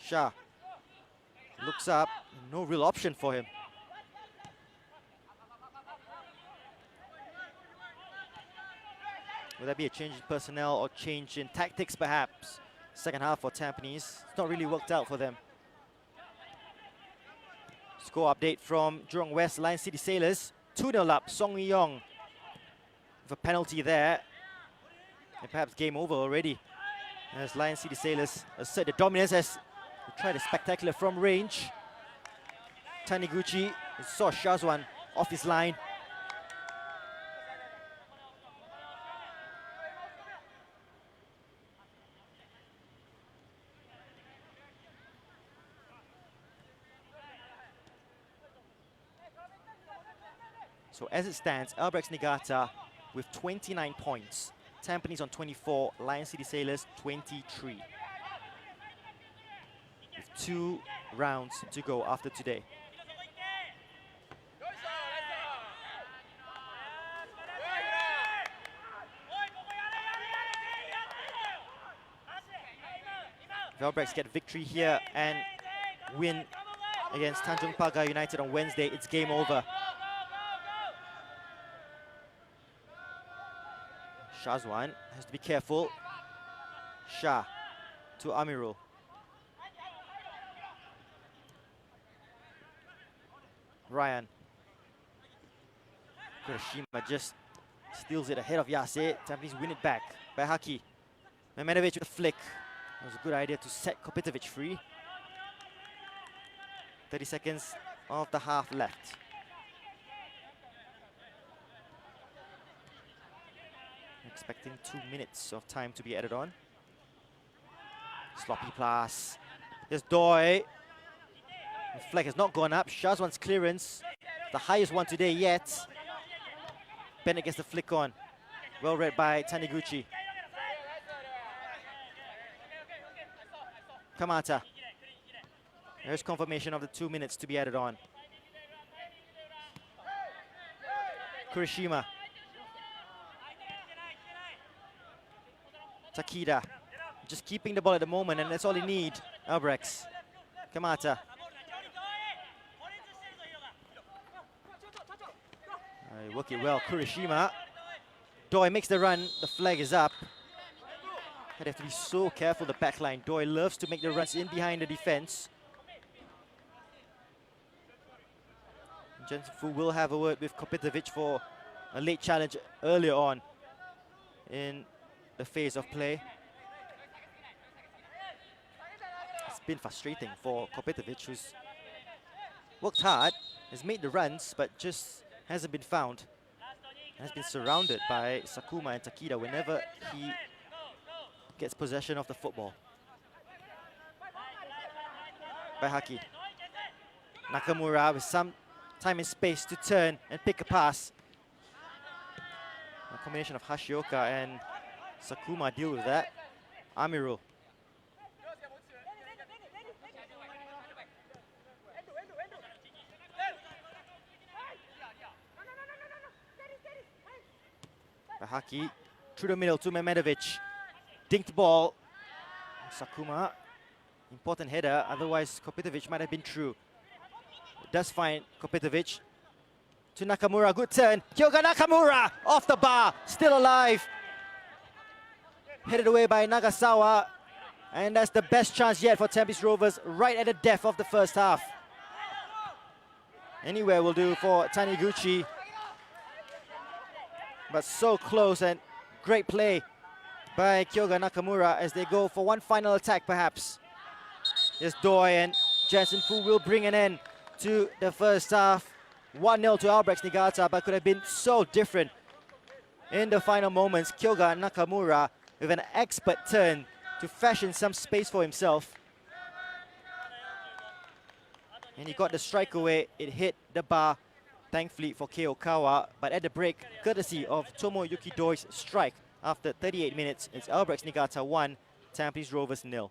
Shah looks up. No real option for him. Will there be a change in personnel or change in tactics perhaps? Second half for Tampines. It's not really worked out for them. Score update from Jurong West Lion City Sailors. 2-0 up, Song Yong with a penalty there. And perhaps game over already. As Lion City Sailors assert the dominance as they try the spectacular from range. Taniguchi saw Shazwan off his line. So as it stands, Albirex Niigata with 29 points. Tampines on 24, Lion City Sailors 23. With 2 rounds to go after today. If Albirex get victory here and win against Tanjung Pagar United on Wednesday, it's game over. Shazwan has to be careful. Shah to Amirul. Ryan. Kurashima just steals it ahead of Yase. Tampines win it back by Haki. Mehmedovic with a flick. That was a good idea to set Kopitovic free. 30 seconds of the half left. Expecting 2 minutes of time to be added on. Sloppy pass. There's Doi. The flag has not gone up. Shazwan's clearance, the highest one today yet. Bennett gets the flick on. Well read by Taniguchi. Kamata. There's confirmation of the 2 minutes to be added on. Kurishima. Takida. Just keeping the ball at the moment, and that's all he need. Albirex. Kamata. Work it well, Kurishima. Doi makes the run, the flag is up. I'd have to be so careful, the back line. Doi loves to make the runs in behind the defense. Jensen Fu will have a word with Kopitovic for a late challenge earlier on in the phase of play. It's been frustrating for Kopitovic, who's worked hard, has made the runs, but just hasn't been found. Has been surrounded by Sakuma and Takida whenever he gets possession of the football. By Haki. Nakamura with some time and space to turn and pick a pass. A combination of Hashioka and Sakuma deal with that. Amirul. Haki through the middle to Mehmedovic. Dinked ball. Sakuma. Important header, otherwise Kopitovic might have been through. Does find Kopitovic. To Nakamura, good turn. Kyoga Nakamura off the bar, still alive. Headed away by Nagasawa. And that's the best chance yet for Tampines Rovers right at the death of the first half. Anywhere will do for Taniguchi. But so close, and great play by Kyoga Nakamura as they go for one final attack perhaps. Yes, Doi and Jensen Fu will bring an end to the first half. 1-0 to Albirex Niigata, but could have been so different in the final moments. Kyoga Nakamura with an expert turn to fashion some space for himself. And he got the strike away, it hit the bar. Thankfully for Keokawa, but at the break, courtesy of Tomoyuki Doi's strike after 38 minutes, it's Albirex Niigata 1, Tampines Rovers 0.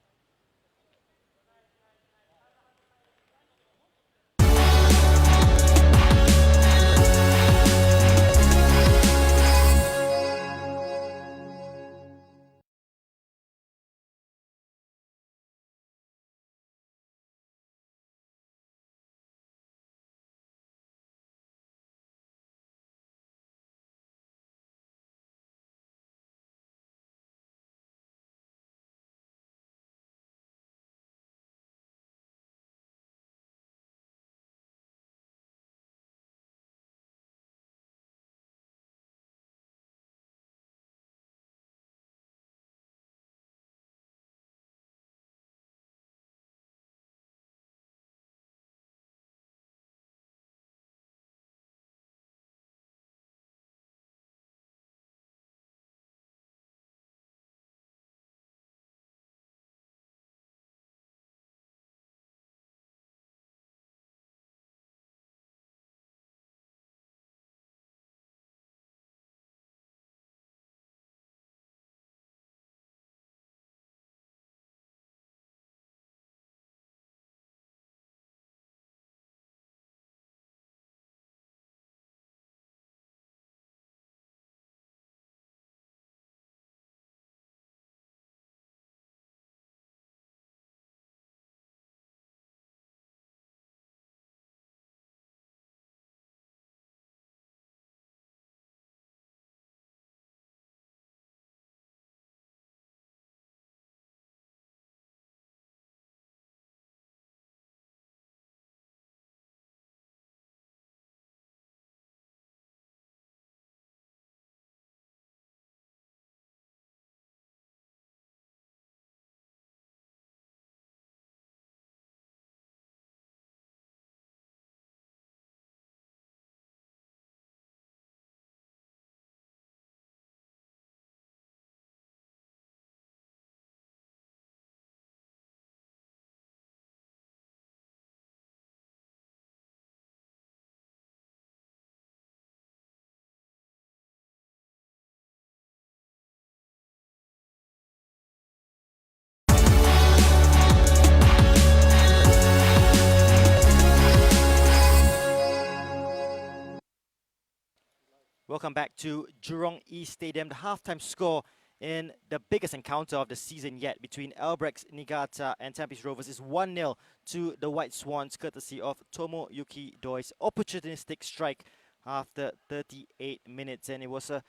Welcome back to Jurong East Stadium. The halftime score in the biggest encounter of the season yet between Albirex Niigata and Tampines Rovers is 1-0 to the White Swans, courtesy of Tomoyuki Doi's opportunistic strike after 38 minutes. And it was a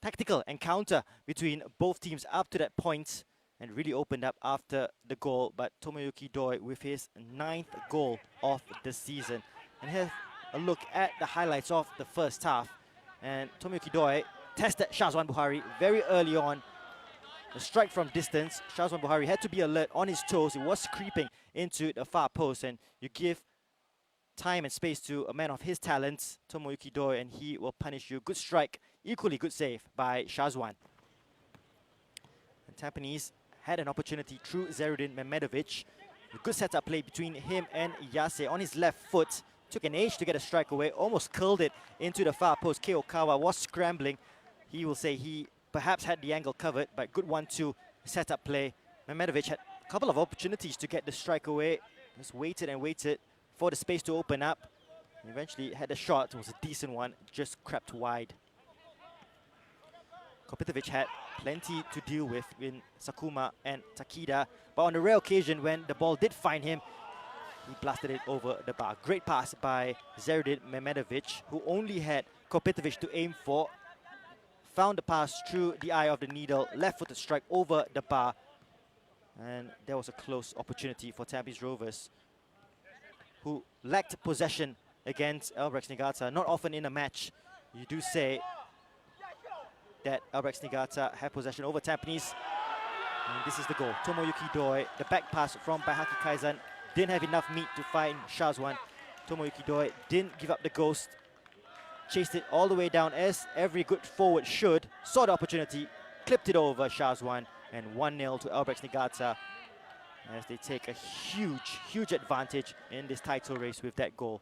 tactical encounter between both teams up to that point and really opened up after the goal. But Tomoyuki Doi with his 9th goal of the season. And have a look at the highlights of the first half. And Tomoyuki Doi tested Shazwan Buhari very early on. A strike from distance. Shazwan Buhari had to be alert, on his toes. It was creeping into the far post, and you give time and space to a man of his talents, Tomoyuki Doi, and he will punish you. Good strike, equally good save by Shazwan. And Tampines had an opportunity through Zerudin Mehmedovic. A good setup play between him and Yase on his left foot. Took an age to get a strike away, almost curled it into the far post. Kei Okawa was scrambling. He will say he perhaps had the angle covered, but good 1-2 setup play. Mehmedovic had a couple of opportunities to get the strike away. Just waited and waited for the space to open up. Eventually had a shot. It was a decent one, just crept wide. Kopitovic had plenty to deal with in Sakuma and Takida, but on the rare occasion when the ball did find him, he blasted it over the bar. Great pass by Zerudin Mehmedovic, who only had Kopitovic to aim for. Found the pass through the eye of the needle, left-footed strike over the bar. And there was a close opportunity for Tampines Rovers, who lacked possession against Albirex Niigata. Not often in a match you do say that Albirex Niigata have possession over Tampines. And this is the goal. Tomoyuki Doi, the back pass from Baihaki Kaizan, didn't have enough meat to find Shazwan. Tomoyuki Doi didn't give up the ghost. Chased it all the way down as every good forward should. Saw the opportunity, clipped it over Shazwan, and 1-0 to Albirex Niigata as they take a huge advantage in this title race with that goal.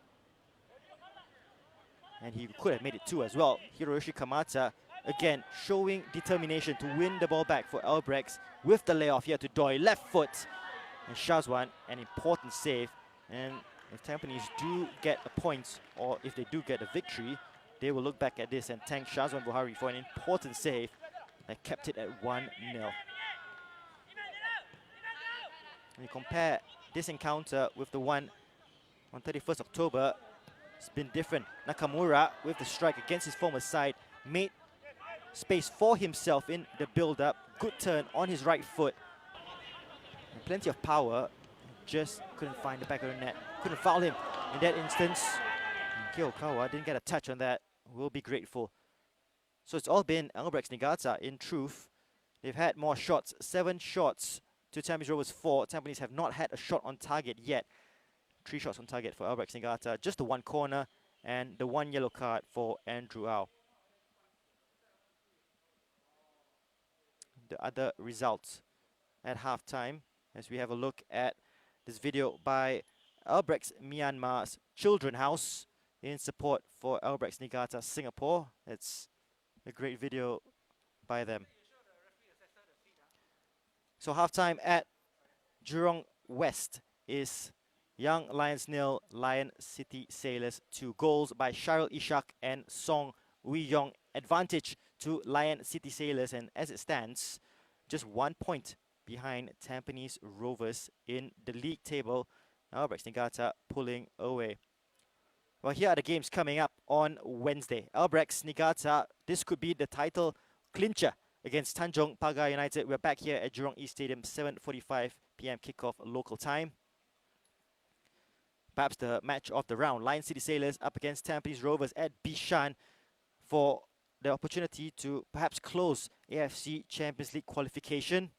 And he could have made it 2 as well. Hiroyoshi Kamata, again, showing determination to win the ball back for Albirex with the layoff here to Doi. Left foot. And Shazwan, an important save. And if Tampines do get a point, or if they do get a victory, they will look back at this and thank Shazwan Buhari for an important save that kept it at 1-0. When you compare this encounter with the one on 31st October, it's been different. Nakamura, with the strike against his former side, made space for himself in the build-up. Good turn on his right foot. And plenty of power, just couldn't find the back of the net. Couldn't foul him in that instance. Kei Okawa didn't get a touch on that. We'll be grateful. So it's all been Albirex Niigata in truth. They've had more shots, 7 shots to Tampines Rovers 4. Tampines have not had a shot on target yet. 3 shots on target for Albirex Niigata. Just the 1 corner and the 1 yellow card for Andrew Au. The other results at halftime, as we have a look at this video by Albirex Myanmar's Children House in support for Albirex Niigata Singapore. It's a great video by them. So halftime at Jurong West is Young Lions 0, Lion City Sailors 2. Goals by Sharil Ishak and Song Wee Yong. Advantage to Lion City Sailors, and as it stands, just 1 point behind Tampines Rovers in the league table. Albirex Niigata pulling away. Well, here are the games coming up on Wednesday. Albirex Niigata, this could be the title clincher against Tanjong Pagar United. We're back here at Jurong East Stadium, 7:45 p.m. kickoff local time. Perhaps the match of the round. Lion City Sailors up against Tampines Rovers at Bishan for the opportunity to perhaps close AFC Champions League qualification.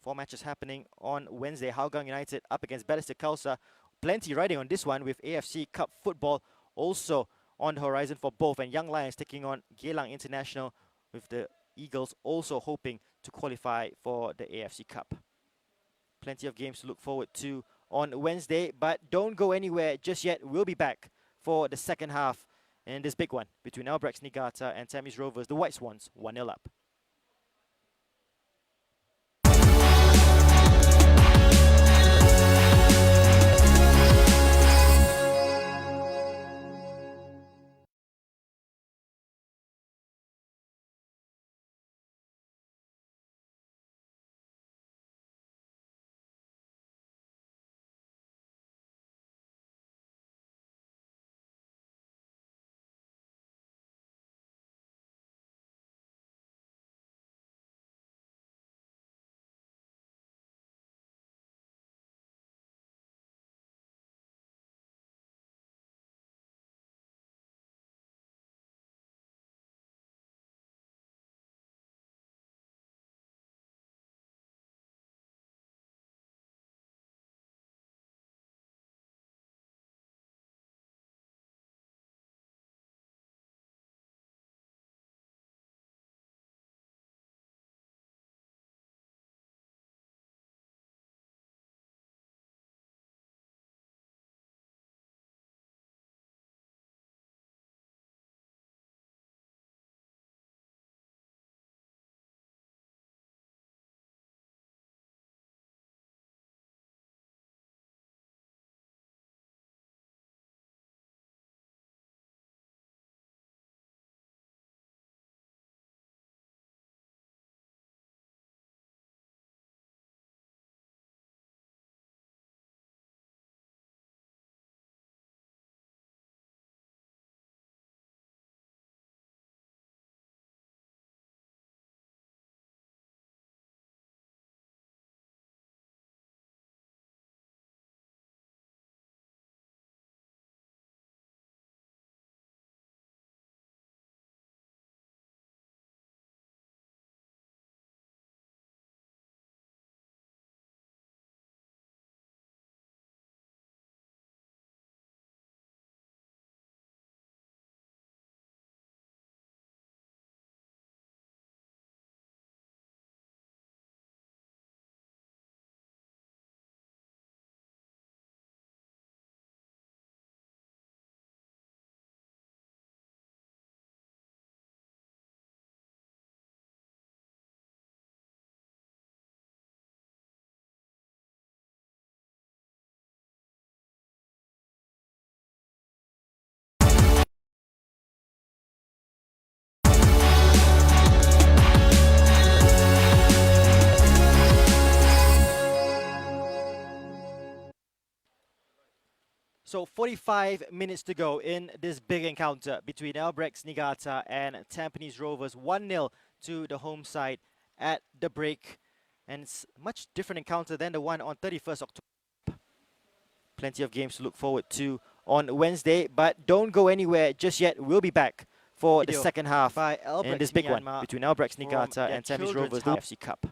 4 matches happening on Wednesday. Hougang United up against Balestier Khalsa. Plenty riding on this one with AFC Cup football also on the horizon for both. And Young Lions taking on Geylang International, with the Eagles also hoping to qualify for the AFC Cup. Plenty of games to look forward to on Wednesday, but don't go anywhere just yet. We'll be back for the second half in this big one between Albirex Niigata and Tampines Rovers. The White Swans 1-0 up. So 45 minutes to go in this big encounter between Albirex Niigata and Tampines Rovers. 1-0 to the home side at the break. And it's a much different encounter than the one on 31st October. Plenty of games to look forward to on Wednesday, but don't go anywhere just yet. We'll be back for the second half in this big one between Albirex Niigata and Tampines Rovers, the FC Cup.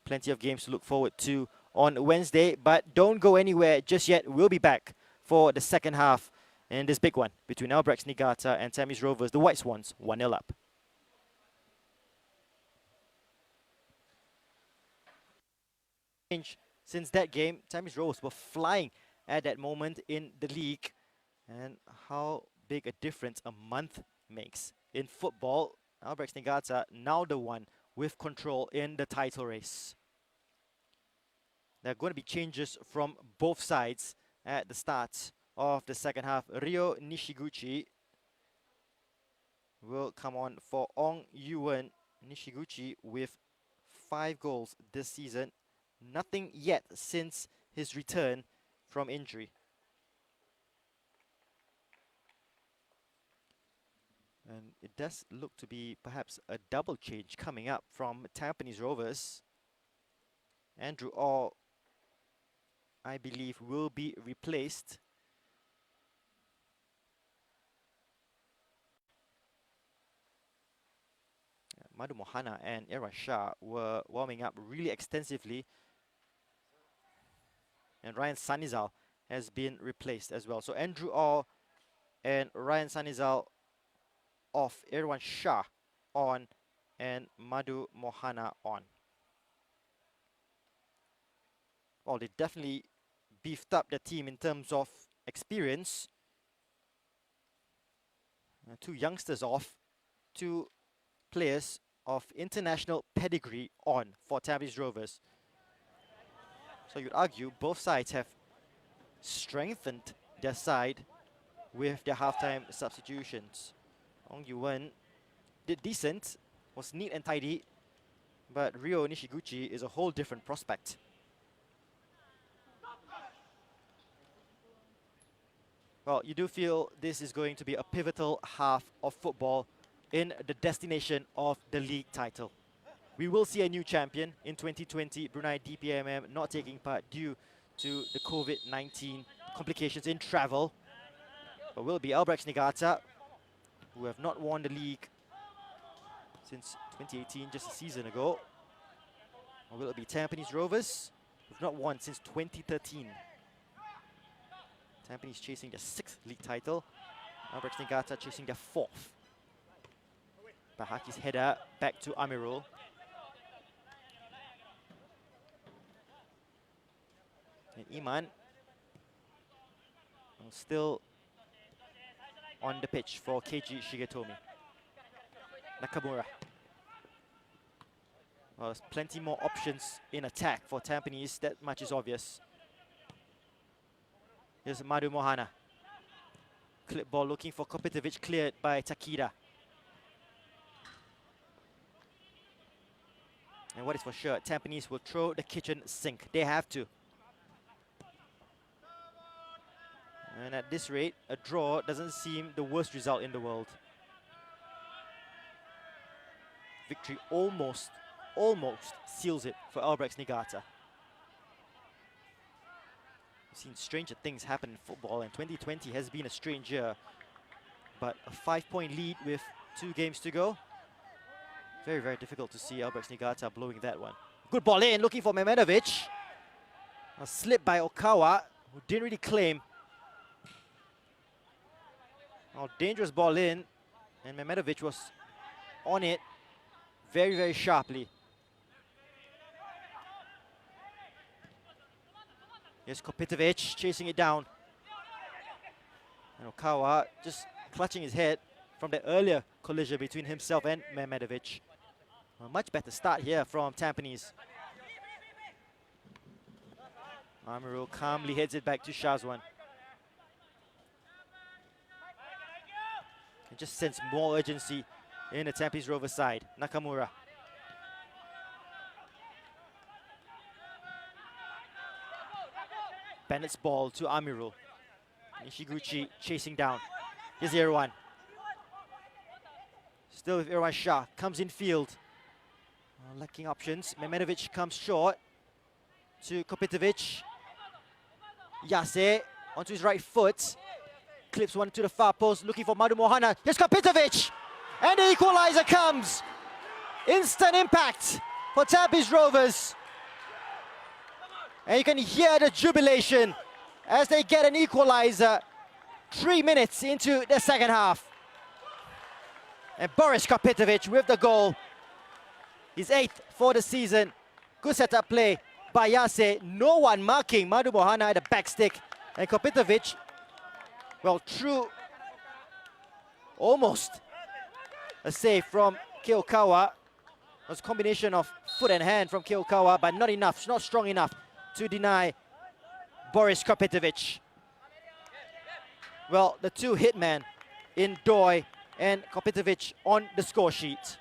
Plenty of games to look forward to on Wednesday, but don't go anywhere just yet. We'll be back for the second half in this big one between Albirex Niigata and Tampines Rovers, the White Swans, 1-0 up. Since that game, Tampines Rovers were flying at that moment in the league, and how big a difference a month makes in football. Albirex Niigata now the one with control in the title race. There are going to be changes from both sides at the start of the second half. Ryo Nishiguchi will come on for Ong Yuan. Nishiguchi with 5 goals this season. Nothing yet since his return from injury. And it does look to be perhaps a double change coming up from Tampines Rovers. Andrew Orr, I believe, will be replaced. Madhu Mohana and Erwan Shah were warming up really extensively. And Ryan Sanizal has been replaced as well. So Andrew Orr and Ryan Sanizal off, Erwan Shah on, and Madhu Mohana on. Well, they definitely beefed up the team in terms of experience. 2 youngsters off, 2 players of international pedigree on for Tampines Rovers. So you'd argue both sides have strengthened their side with their halftime substitutions. Ong Yuan did decent, was neat and tidy, but Ryo Nishiguchi is a whole different prospect. Well, you do feel this is going to be a pivotal half of football in the destination of the league title. We will see a new champion in 2020, Brunei DPMM not taking part due to the COVID-19 complications in travel. But will it be Albirex Niigata, who have not won the league since 2018, just a season ago? Or will it be Tampines Rovers, who have not won since 2013? Tampines chasing their 6th league title, Albirex Niigata chasing their 4th. Bahaki's header back to Amirul. And Iman still on the pitch for Keiji Shigetomi. Nakamura. Well, there's plenty more options in attack for Tampines, that much is obvious. Here's Madhu Mohana. Clip ball looking for Kopitovic, cleared by Takida. And what is for sure, Tampines will throw the kitchen sink. They have to. And at this rate, a draw doesn't seem the worst result in the world. Victory almost seals it for Albirex Niigata. We've seen stranger things happen in football, and 2020 has been a strange year. But a 5-point lead with 2 games to go. Very, very difficult to see Albirex Niigata blowing that one. Good ball in, looking for Mehmedovic. A slip by Okawa, who didn't really claim. Oh, dangerous ball in, and Mehmedovic was on it very, very sharply. Here's Kopitovic chasing it down. And Okawa just clutching his head from the earlier collision between himself and Mehmedovic. A much better start here from Tampines. Amirul calmly heads it back to Shazwan. And just sense more urgency in the Tampines Rovers side. Nakamura. Bennett's ball to Amirul. Nishiguchi chasing down. Here's Irwan. Still with Irwan Shah. Comes in field. Lacking options. Mehmedovic comes short to Kopitovic. Yase onto his right foot. Clips one to the far post, looking for Madu Mohana. Here's Kopitovic! And the equalizer comes! Instant impact for Tampines Rovers. And you can hear the jubilation as they get an equalizer 3 minutes into the second half. And Boris Kopitovic with the goal. His 8th for the season. Good setup play by Yase. No one marking Madu Mohana at the back stick. And Kopitovic, well, through almost a save from Keokawa. It was a combination of foot and hand from Keokawa, but not enough, not strong enough to deny Boris Kopitovic. Well, the two hitmen in Doi and Kopitovic on the score sheet.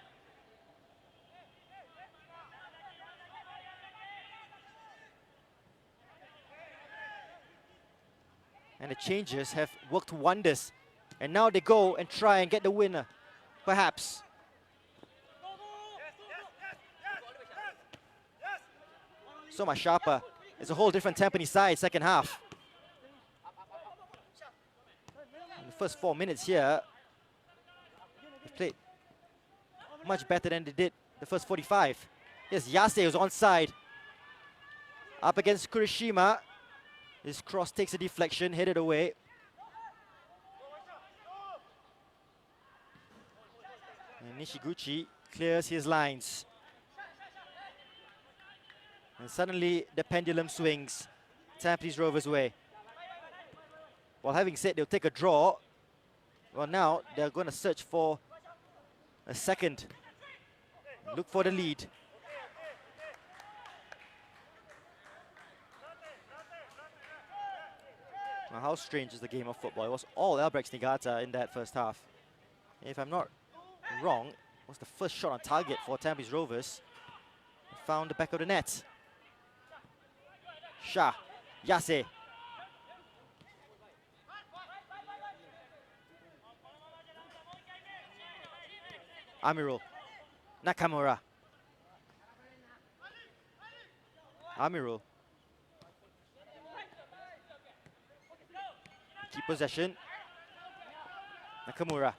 And the changes have worked wonders. And now they go and try and get the winner, perhaps. So much sharper. It's a whole different Tampines side, second half. In the first 4 minutes here, they played much better than they did the first 45. Yes, Yase was onside. Up against Kurishima. This cross takes a deflection, headed away. And Nishiguchi clears his lines. And suddenly the pendulum swings Tampines Rovers' way. Well, having said they'll take a draw, well, now they're going to search for a second. Look for the lead. Now, how strange is the game of football? It was all Albirex Niigata in that first half. If I'm not wrong, it was the first shot on target for Tampines Rovers. Found the back of the net. Shah, Yase. Amirul, Nakamura. Amirul. Keep possession. Nakamura.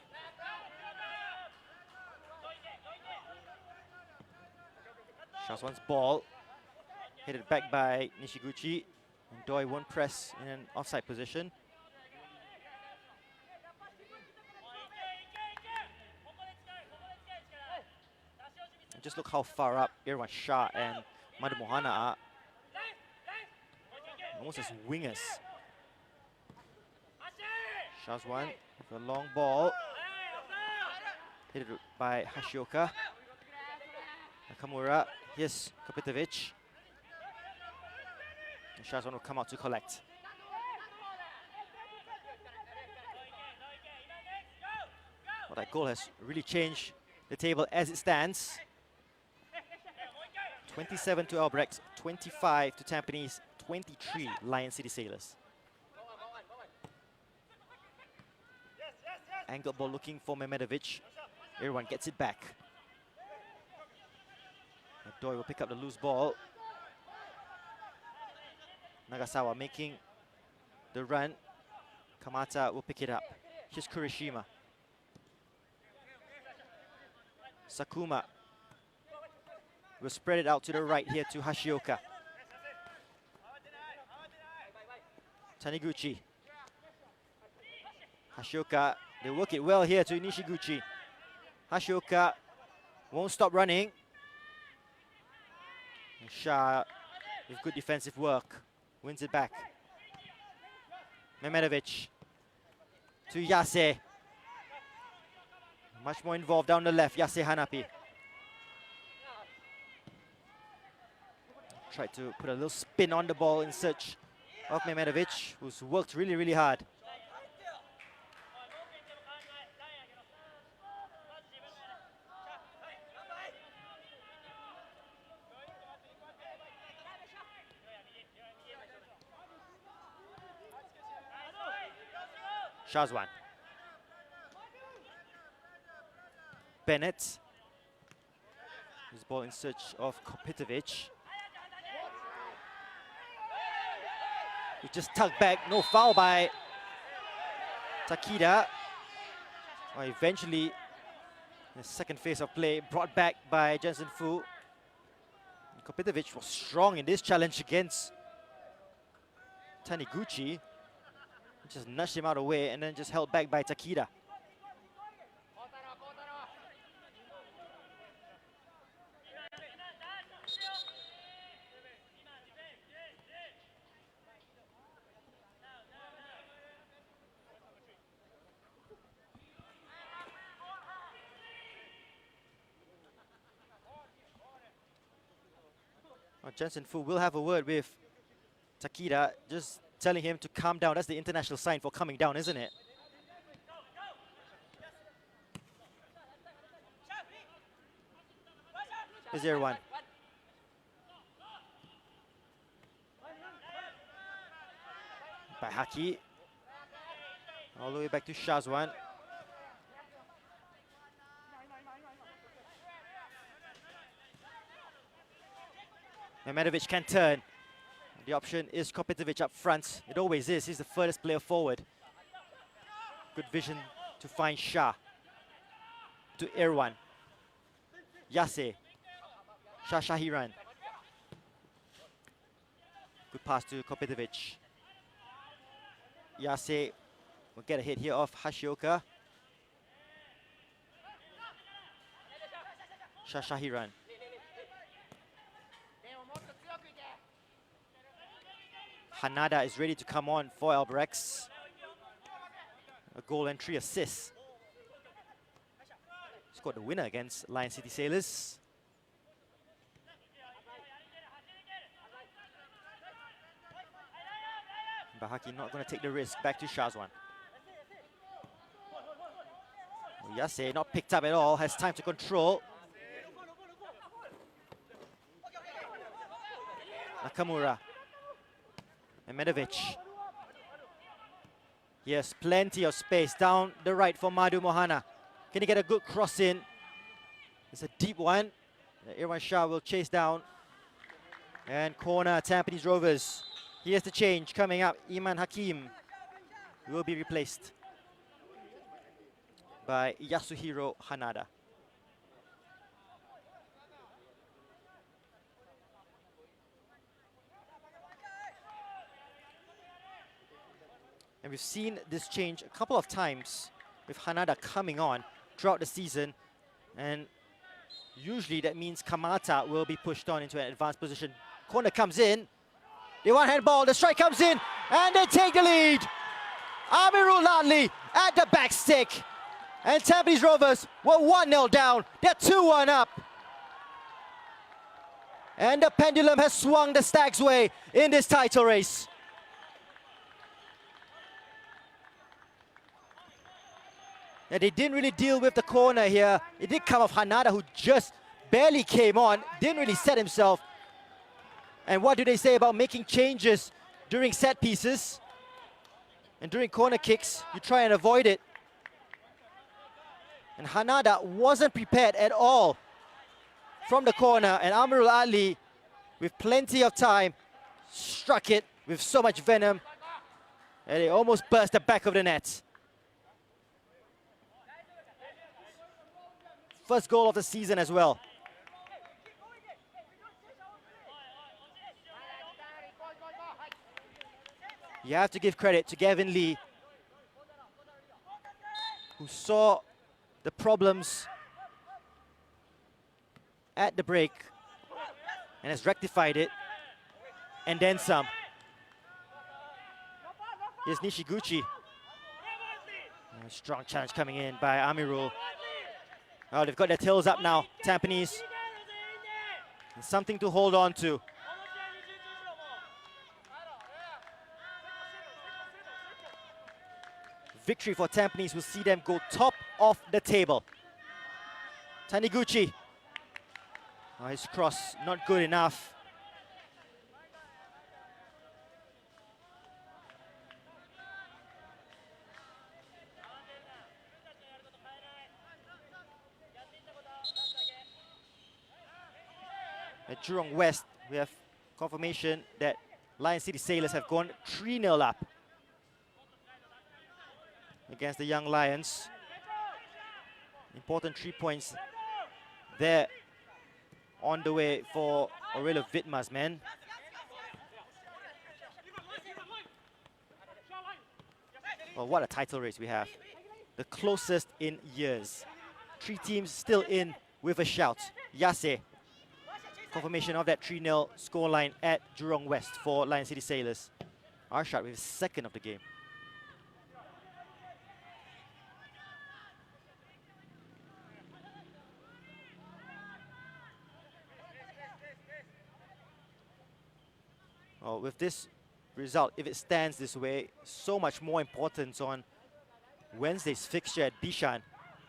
Shah's one's ball. Headed back by Nishiguchi. And Doi won't press in an offside position. And just look how far up Irwan Shah and Madu Mohana are. Almost as wingers. Shah's one with a long ball. Hit it by Hashioka. Nakamura. Here's Kopitovic. And Shah's one will come out to collect. Well, that goal has really changed the table as it stands. 27 to Albirex, 25 to Tampines, 23 Lion City Sailors. Angled ball looking for Mehmedovic. Irwan gets it back. Doi will pick up the loose ball. Nagasawa making the run. Kamata will pick it up. Here's Kurishima. Sakuma will spread it out to the right here to Hashioka. Taniguchi. Hashioka, they work it well here to Nishiguchi. Hashioka won't stop running. And Shah, with good defensive work, wins it back. Mehmedovic to Yase. Much more involved down the left, Yase Hanapi. Tried to put a little spin on the ball in search of Mehmedovic, who's worked really, really hard. Shazwan. Bennett. His ball in search of Kopitovic. He just tugged back, no foul by Takida. Well, eventually, the second phase of play brought back by Jensen Fu. Kopitovic was strong in this challenge against Taniguchi. Just nudged him out of the way and then just held back by Takida. Well, Jensen Fu will have a word with Takida, just telling him to calm down. That's the international sign for coming down, isn't it? Here's the one. By Haki. All the way back to Shazwan. Mehmedovic can turn. The option is Kopitovic up front. It always is. He's the furthest player forward. Good vision to find Shah. To Irwan. Yase. Shah Shahiran. Good pass to Kopitovic. Yase will get a hit here off Hashioka. Shah Shahiran. Hanada is ready to come on for Albirex. A goal and 3 assists. Scored the winner against Lion City Sailors. Bahaki not going to take the risk. Back to Shazwan. Yase not picked up at all. Has time to control. Nakamura. Mehmedovic. Yes, plenty of space down the right for Madhu Mohana. Can he get a good cross in? It's a deep one. Irwan Shah will chase down. And corner, Tampines Rovers. Here's the change coming up. Iman Hakim will be replaced by Yasuhiro Hanada. And we've seen this change a couple of times with Hanada coming on throughout the season. And usually that means Kamata will be pushed on into an advanced position. Corner comes in. The one-hand ball, the strike comes in, and they take the lead. Amirul Ladli at the back stick. And Tampines Rovers were 1-0 down. They're 2-1 up. And the pendulum has swung the Stags' way in this title race. And they didn't really deal with the corner here. It did come off Hanada, who just barely came on, didn't really set himself. And what do they say about making changes during set pieces? And during corner kicks, you try and avoid it. And Hanada wasn't prepared at all from the corner. And Amirul Ali, with plenty of time, struck it with so much venom. And it almost burst the back of the net. First goal of the season as well. You have to give credit to Gavin Lee, who saw the problems at the break and has rectified it, and then some. Here's Nishiguchi. A strong challenge coming in by Amirul. Oh, they've got their tails up now, Tampines. And something to hold on to. Victory for Tampines will see them go top of the table. Taniguchi. Oh, his cross not good enough. Jurong West, we have confirmation that Lion City Sailors have gone 3-0 up against the Young Lions. Important 3 points there on the way for Aurelio Vidma's men. Well, what a title race we have. The closest in years. 3 teams still in with a shout. Yase, confirmation of that 3-0 scoreline at Jurong West for Lion City Sailors. Arshad with his second of the game. Well, with this result, if it stands this way, so much more importance on Wednesday's fixture at Bishan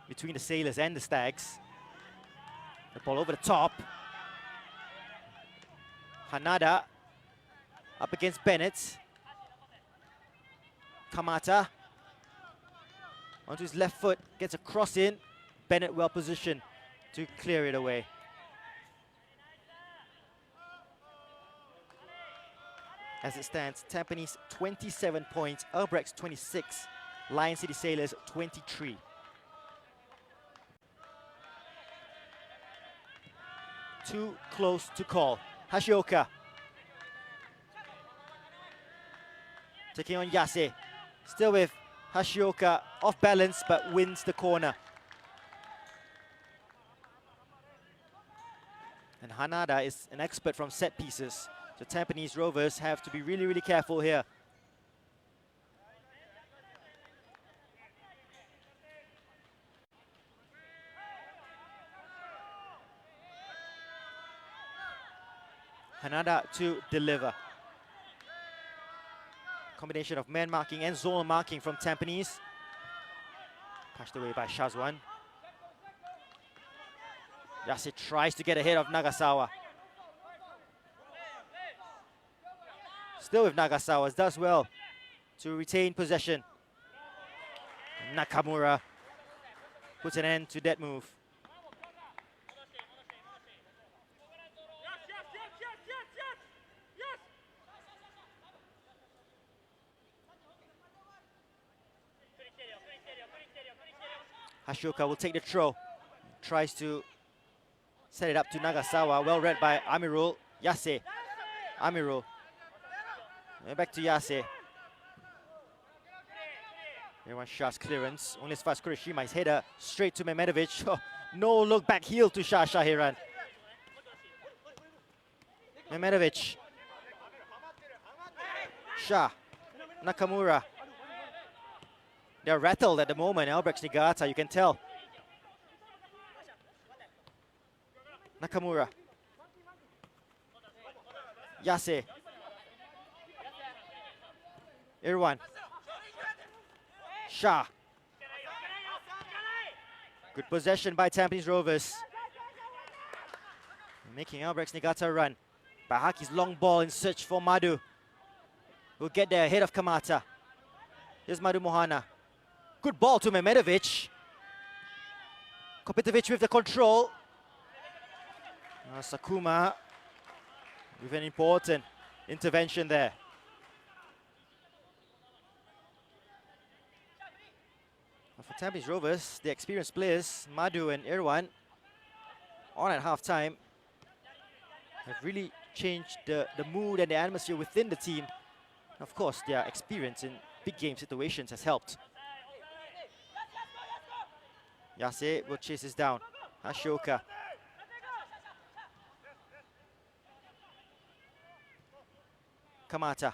between the Sailors and the Stags. The ball over the top. Hanada up against Bennett. Kamata onto his left foot, gets a cross in. Bennett well positioned to clear it away. As it stands, Tampines 27 points, Albirex 26, Lion City Sailors 23. Too close to call. Hashioka taking on Yase. Still with Hashioka, off balance but wins the corner. And Hanada is an expert from set pieces. So Tampines Rovers have to be really, really careful here. Hanada to deliver. Combination of man marking and zonal marking from Tampines. Pushed away by Shazwan. Yase tries to get ahead of Nagasawa. Still with Nagasawa, does well to retain possession. Nakamura puts an end to that move. Hashioka will take the throw. Tries to set it up to Nagasawa. Well read by Amirul. Yase. Amirul. And back to Yase. Everyone Shah's clearance. Only as far as Kurishima's header straight to Mehmedovic. Oh, no look back heel to Shah Shahiran. Mehmedovic. Shah. Nakamura. They're rattled at the moment. Albirex Niigata, you can tell. Nakamura. Yase. Irwan. Shah. Good possession by Tampines Rovers. Making Albirex Niigata run. Bahaki's long ball in search for Madu. Will get there ahead of Kamata. Here's Madu Mohana. Good ball to Mehmedovic. Kopitovic with the control. Sakuma with an important intervention there. For Tampines Rovers, the experienced players, Madu and Irwan, on at half-time, have really changed the mood and the atmosphere within the team. Of course, their experience in big game situations has helped. Yase will chase this down. Hashioka. Kamata.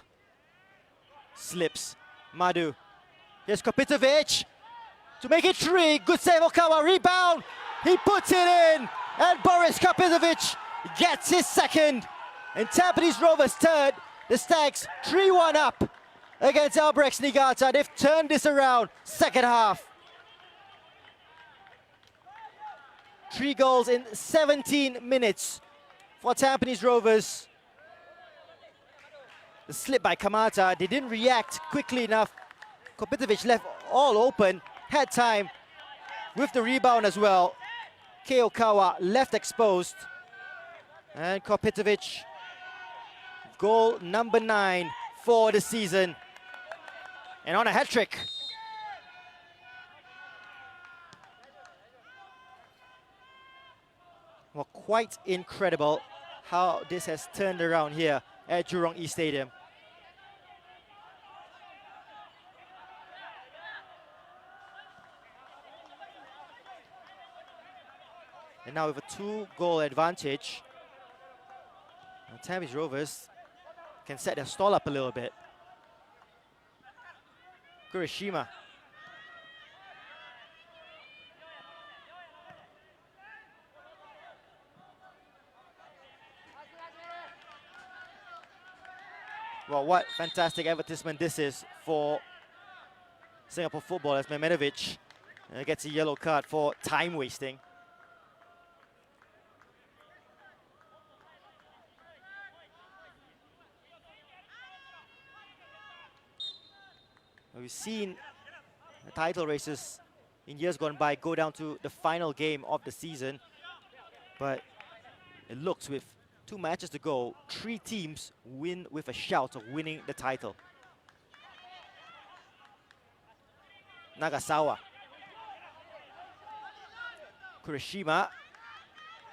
Slips. Madu. Here's Kopitovic to make it 3. Good save, Okawa. Rebound. He puts it in. And Boris Kopitovic gets his second. And Tampines Rovers third. The Stags 3-1 up against Albirex Niigata. They've turned this around second half. 3 goals in 17 minutes for Tampines Rovers. The slip by Kamata, they didn't react quickly enough. Kopitovic left all open, had time with the rebound as well. Keokawa left exposed. And Kopitovic, goal number 9 for the season. And on a hat-trick. Well, quite incredible how this has turned around here at Jurong East Stadium. And now with a 2-goal advantage, Tampines Rovers can set their stall up a little bit. Kurishima. Well, what fantastic advertisement this is for Singapore football, as Mehmetovic gets a yellow card for time wasting. We've seen the title races in years gone by go down to the final game of the season, but it looks, with 2 matches to go, 3 teams win with a shout of winning the title. Nagasawa. Kurishima.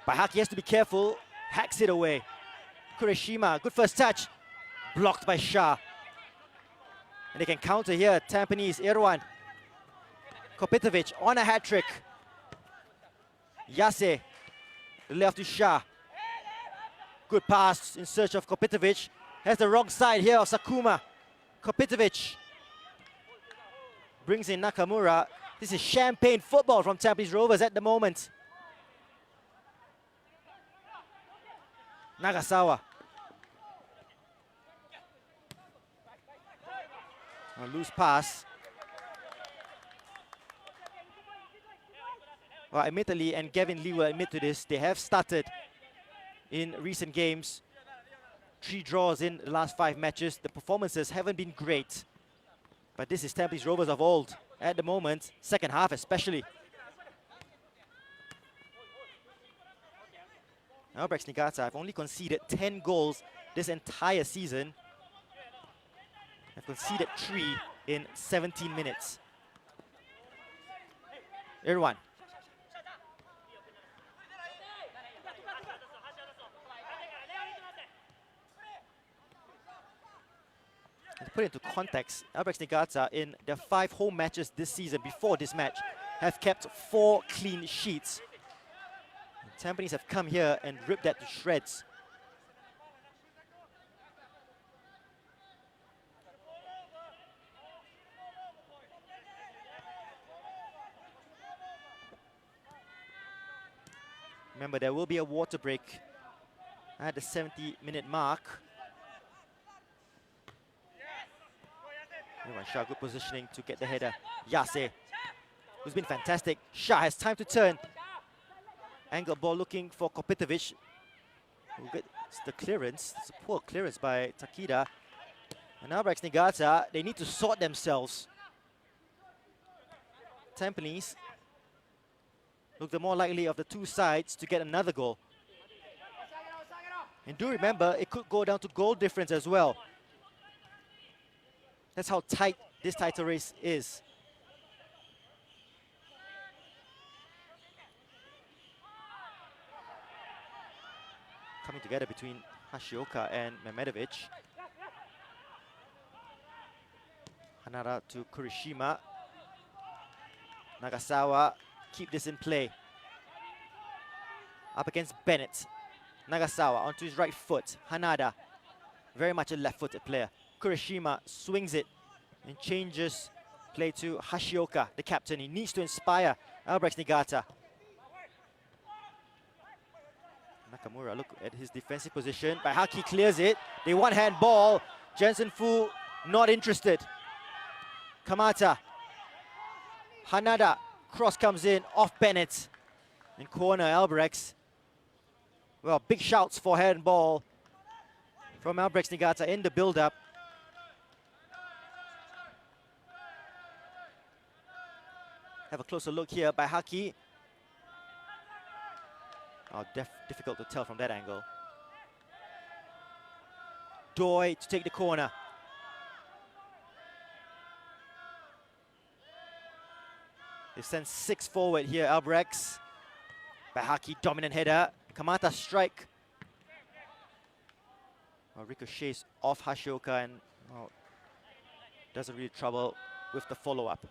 Baihaki has to be careful, hacks it away. Kurishima, good first touch, blocked by Shah. And they can counter here, Tampines, Irwan. Kopitovic on a hat-trick. Yase, left to Shah. Good pass in search of Kopitovic. Has the wrong side here of Sakuma. Kopitovic brings in Nakamura. This is champagne football from Tampines Rovers at the moment. Nagasawa. A loose pass. Well, admittedly, and Gavin Lee will admit to this, they have started in recent games. 3 draws in the last 5 matches. The performances haven't been great. But this is Tampines Rovers of old at the moment, second half especially. Albirex Niigata have only conceded 10 goals this entire season. Have conceded 3 in 17 minutes. Irwan. To put into context, Albirex Niigata in their 5 home matches this season before this match have kept 4 clean sheets. And Tampines have come here and ripped that to shreds. Remember, there will be a water break at the 70-minute mark. Shah, good positioning to get the header. Yase, who's been fantastic. Shah has time to turn. Angle ball looking for Kopitovic. Who gets the clearance. It's a poor clearance by Takida. And now Albirex Niigata, they need to sort themselves. Tampines look the more likely of the 2 sides to get another goal. And do remember, it could go down to goal difference as well. That's how tight this title race is. Coming together between Hashioka and Mehmetovic. Hanara to Kurishima. Nagasawa, keep this in play. Up against Bennett. Nagasawa onto his right foot. Hanada, very much a left-footed player. Kurishima swings it and changes play to Hashioka, the captain. He needs to inspire Albirex Niigata. Nakamura, look at his defensive position. Baihaki clears it. They one-hand ball. Jensen Fu not interested. Kamata. Hanada. Cross comes in off Bennett. In corner, Albirex. Well, big shouts for handball from Albirex Niigata in the build-up. Have a closer look here by Haki. Oh, difficult to tell from that angle. Doi to take the corner. They send 6 forward here, Albirex. Bahaki, dominant header. Kamata strike. Well, ricochets off Hashioka and doesn't really trouble with the follow-up.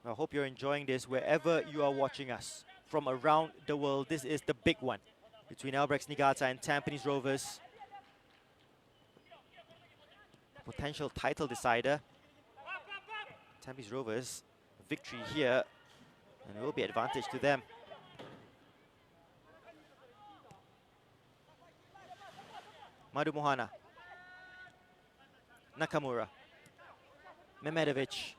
I hope you're enjoying this wherever you are watching us from around the world. This is the big one between Albirex Niigata and Tampines Rovers. Potential title decider. Tampines Rovers, victory here, and it will be advantage to them. Madu Mohana. Nakamura. Mehmedovic,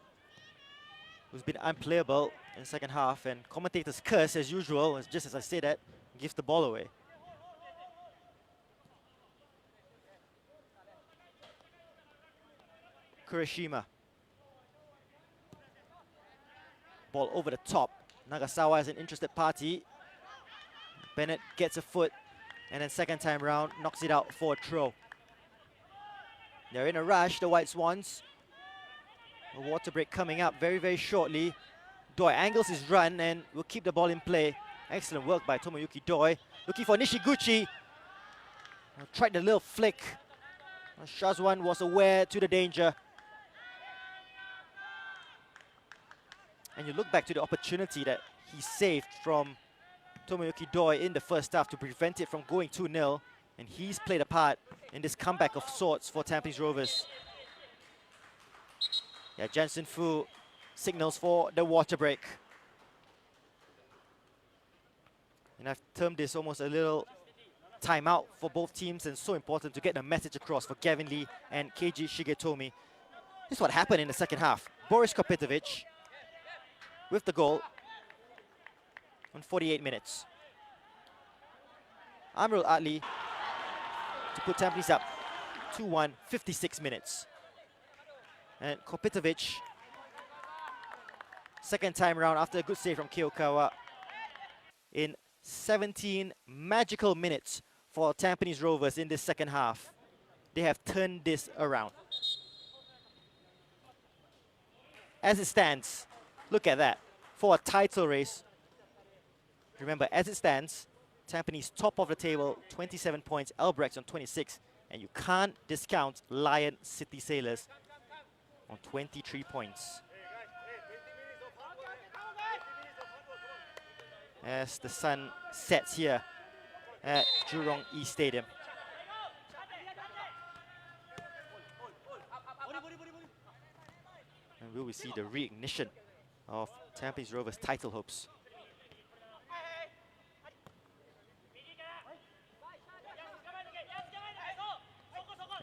who's been unplayable in the second half, and commentators curse as usual, just as I say that, gives the ball away. Kurashima. Ball over the top. Nagasawa is an interested party. Bennett gets a foot, and then second time round, knocks it out for a throw. They're in a rush, the White Swans. A water break coming up very, very shortly. Doi angles his run and will keep the ball in play. Excellent work by Tomoyuki Doi. Looking for Nishiguchi. Tried the little flick. Shazwan was aware to the danger. And you look back to the opportunity that he saved from Tomoyuki Doi in the first half to prevent it from going 2-0. And he's played a part in this comeback of sorts for Tampines Rovers. Yeah, Jensen Fu signals for the water break. And I've termed this almost a little timeout for both teams, and so important to get the message across for Gavin Lee and Keiji Shigetomi. This is what happened in the second half. Boris Kopitovic with the goal on 48 minutes. Amrul Atli to put Tampines up 2-1, 56 minutes. And Kopitovic, second time round after a good save from Kyokawa, in 17 magical minutes for Tampines Rovers in this second half. They have turned this around. As it stands, look at that, for a title race. Remember, as it stands, Tampines top of the table, 27 points, Albirex on 26, and you can't discount Lion City Sailors on 23 points. As the sun sets here at Jurong East Stadium. And will we see the reignition of Tampines Rovers' title hopes?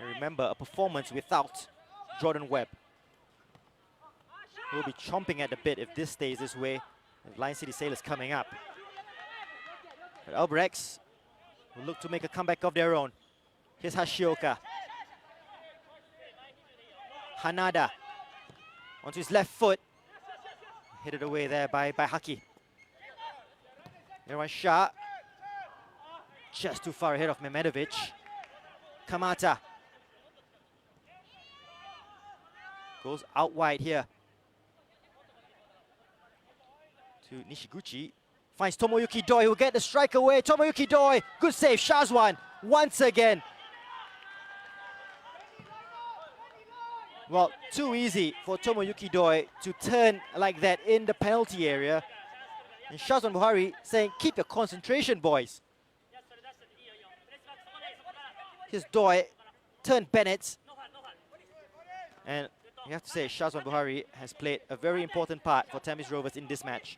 And remember, a performance without Jordan Webb. We'll be chomping at the bit if this stays this way, with Lion City Sailors coming up. But Albirex will look to make a comeback of their own. Here's Hashioka. Hanada onto his left foot. Hit it away there by Haki. Irwan Shah, just too far ahead of Mehmedovic. Kamata goes out wide here to Nishiguchi. Finds Tomoyuki Doi, who will get the strike away. Tomoyuki Doi, good save. Shazwan once again. Well, too easy for Tomoyuki Doi to turn like that in the penalty area. And Shazwan Buhari saying, keep your concentration, boys. Here's Doi, turn Bennett. And you have to say, Shazwan Buhari has played a very important part for Tampines Rovers in this match.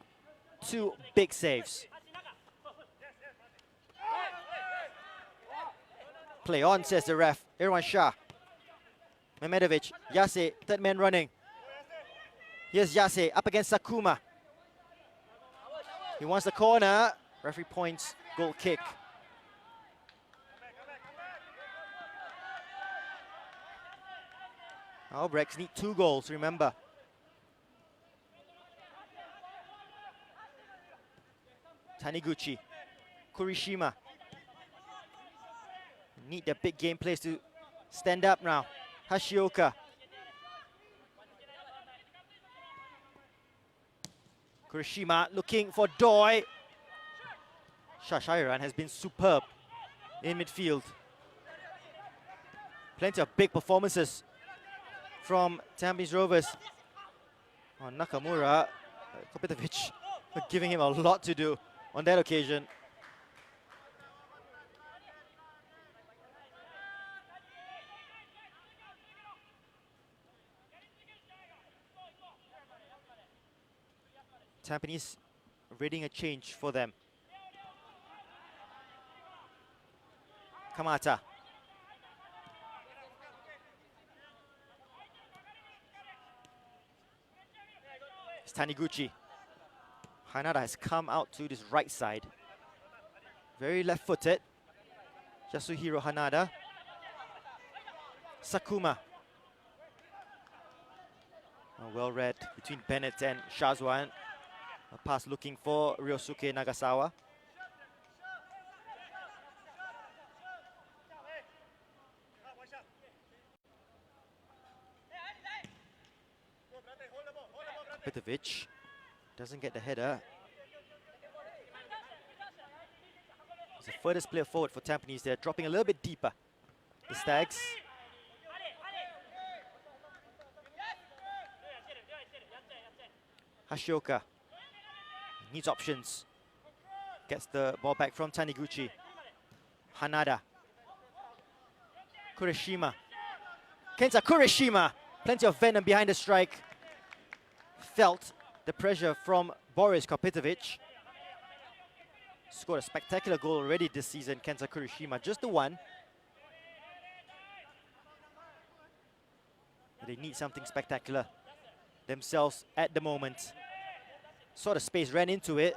2 big saves. Play on, says the ref. Irwan Shah. Mehmedovic, Yase, third man running. Here's Yase up against Sakuma. He wants the corner. Referee points, goal kick. Albirex need 2 goals, remember. Taniguchi, Kurishima. Need the big game plays to stand up now. Hashioka. Kurishima looking for Doi. Shashairan has been superb in midfield. Plenty of big performances from Tampines Rovers. Oh, Nakamura, Kopitovic giving him a lot to do on that occasion. Tampines readying a change for them. Kamata. It's Taniguchi. Hanada has come out to this right side. Very left-footed. Yasuhiro Hanada. Sakuma. Well read between Bennett and Shazwan. A pass looking for Ryosuke Nagasawa. Kopitovic doesn't get the header. He's the furthest player forward for Tampines. They're dropping a little bit deeper. The Stags. Hashioka needs options. Gets the ball back from Taniguchi. Hanada. Kurishima. Kenta Kurishima. Plenty of venom behind the strike. Felt the pressure from Boris Kopitovic. Scored a spectacular goal already this season, Kenta Kurishima. Just the one. They need something spectacular themselves at the moment. Saw the space, ran into it.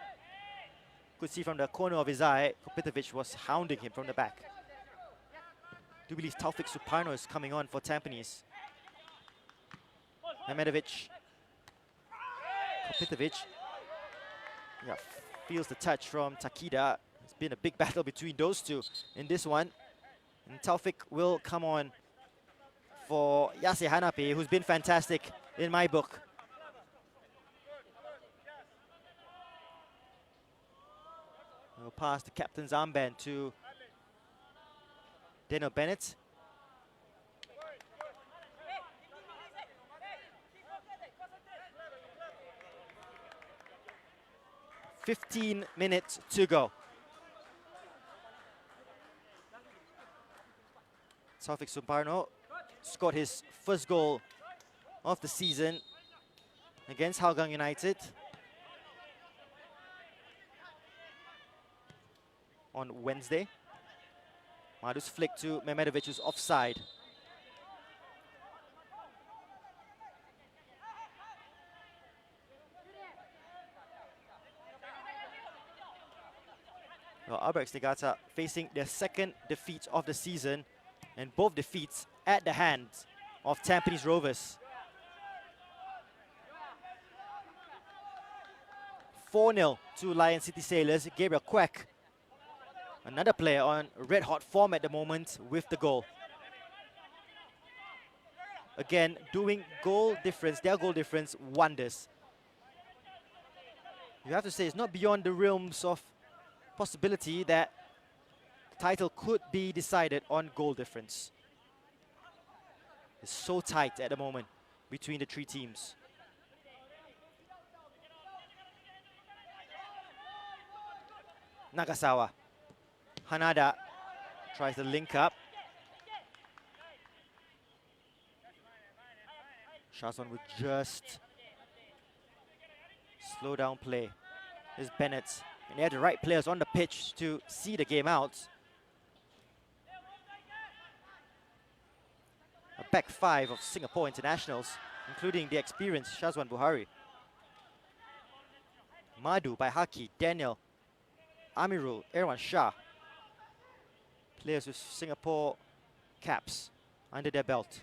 Could see from the corner of his eye, Kopitovic was hounding him from the back. Do believe Taufik Suparno is coming on for Tampines. Mehmedovic. Kopitovic. Yeah, feels the touch from Takida. It's been a big battle between those two in this one. And Taufik will come on for Yase Hanape, who's been fantastic in my book. We'll pass the captain's armband to Daniel Bennett. "15 minutes to go." Taufik Suparno scored his first goal of the season against Hougang United on Wednesday. Madu's flick to Mehmedovic, who's offside. Well, Albirex Niigata facing their second defeat of the season, and both defeats at the hands of Tampines Rovers. 4-0 to Lion City Sailors. Gabriel Kwek, another player on red-hot form at the moment, with the goal. Again, doing goal difference, their goal difference wonders. You have to say it's not beyond the realms of possibility that the title could be decided on goal difference. It's so tight at the moment between the three teams. Nagasawa. Hanada tries to link up. Shazwan would just slow down play. Here's Bennett. And they had the right players on the pitch to see the game out. A back five of Singapore internationals, including the experienced Shazwan Buhari. Madu by Haki, Daniel, Amirul, Erwan Shah. Players with Singapore caps under their belt.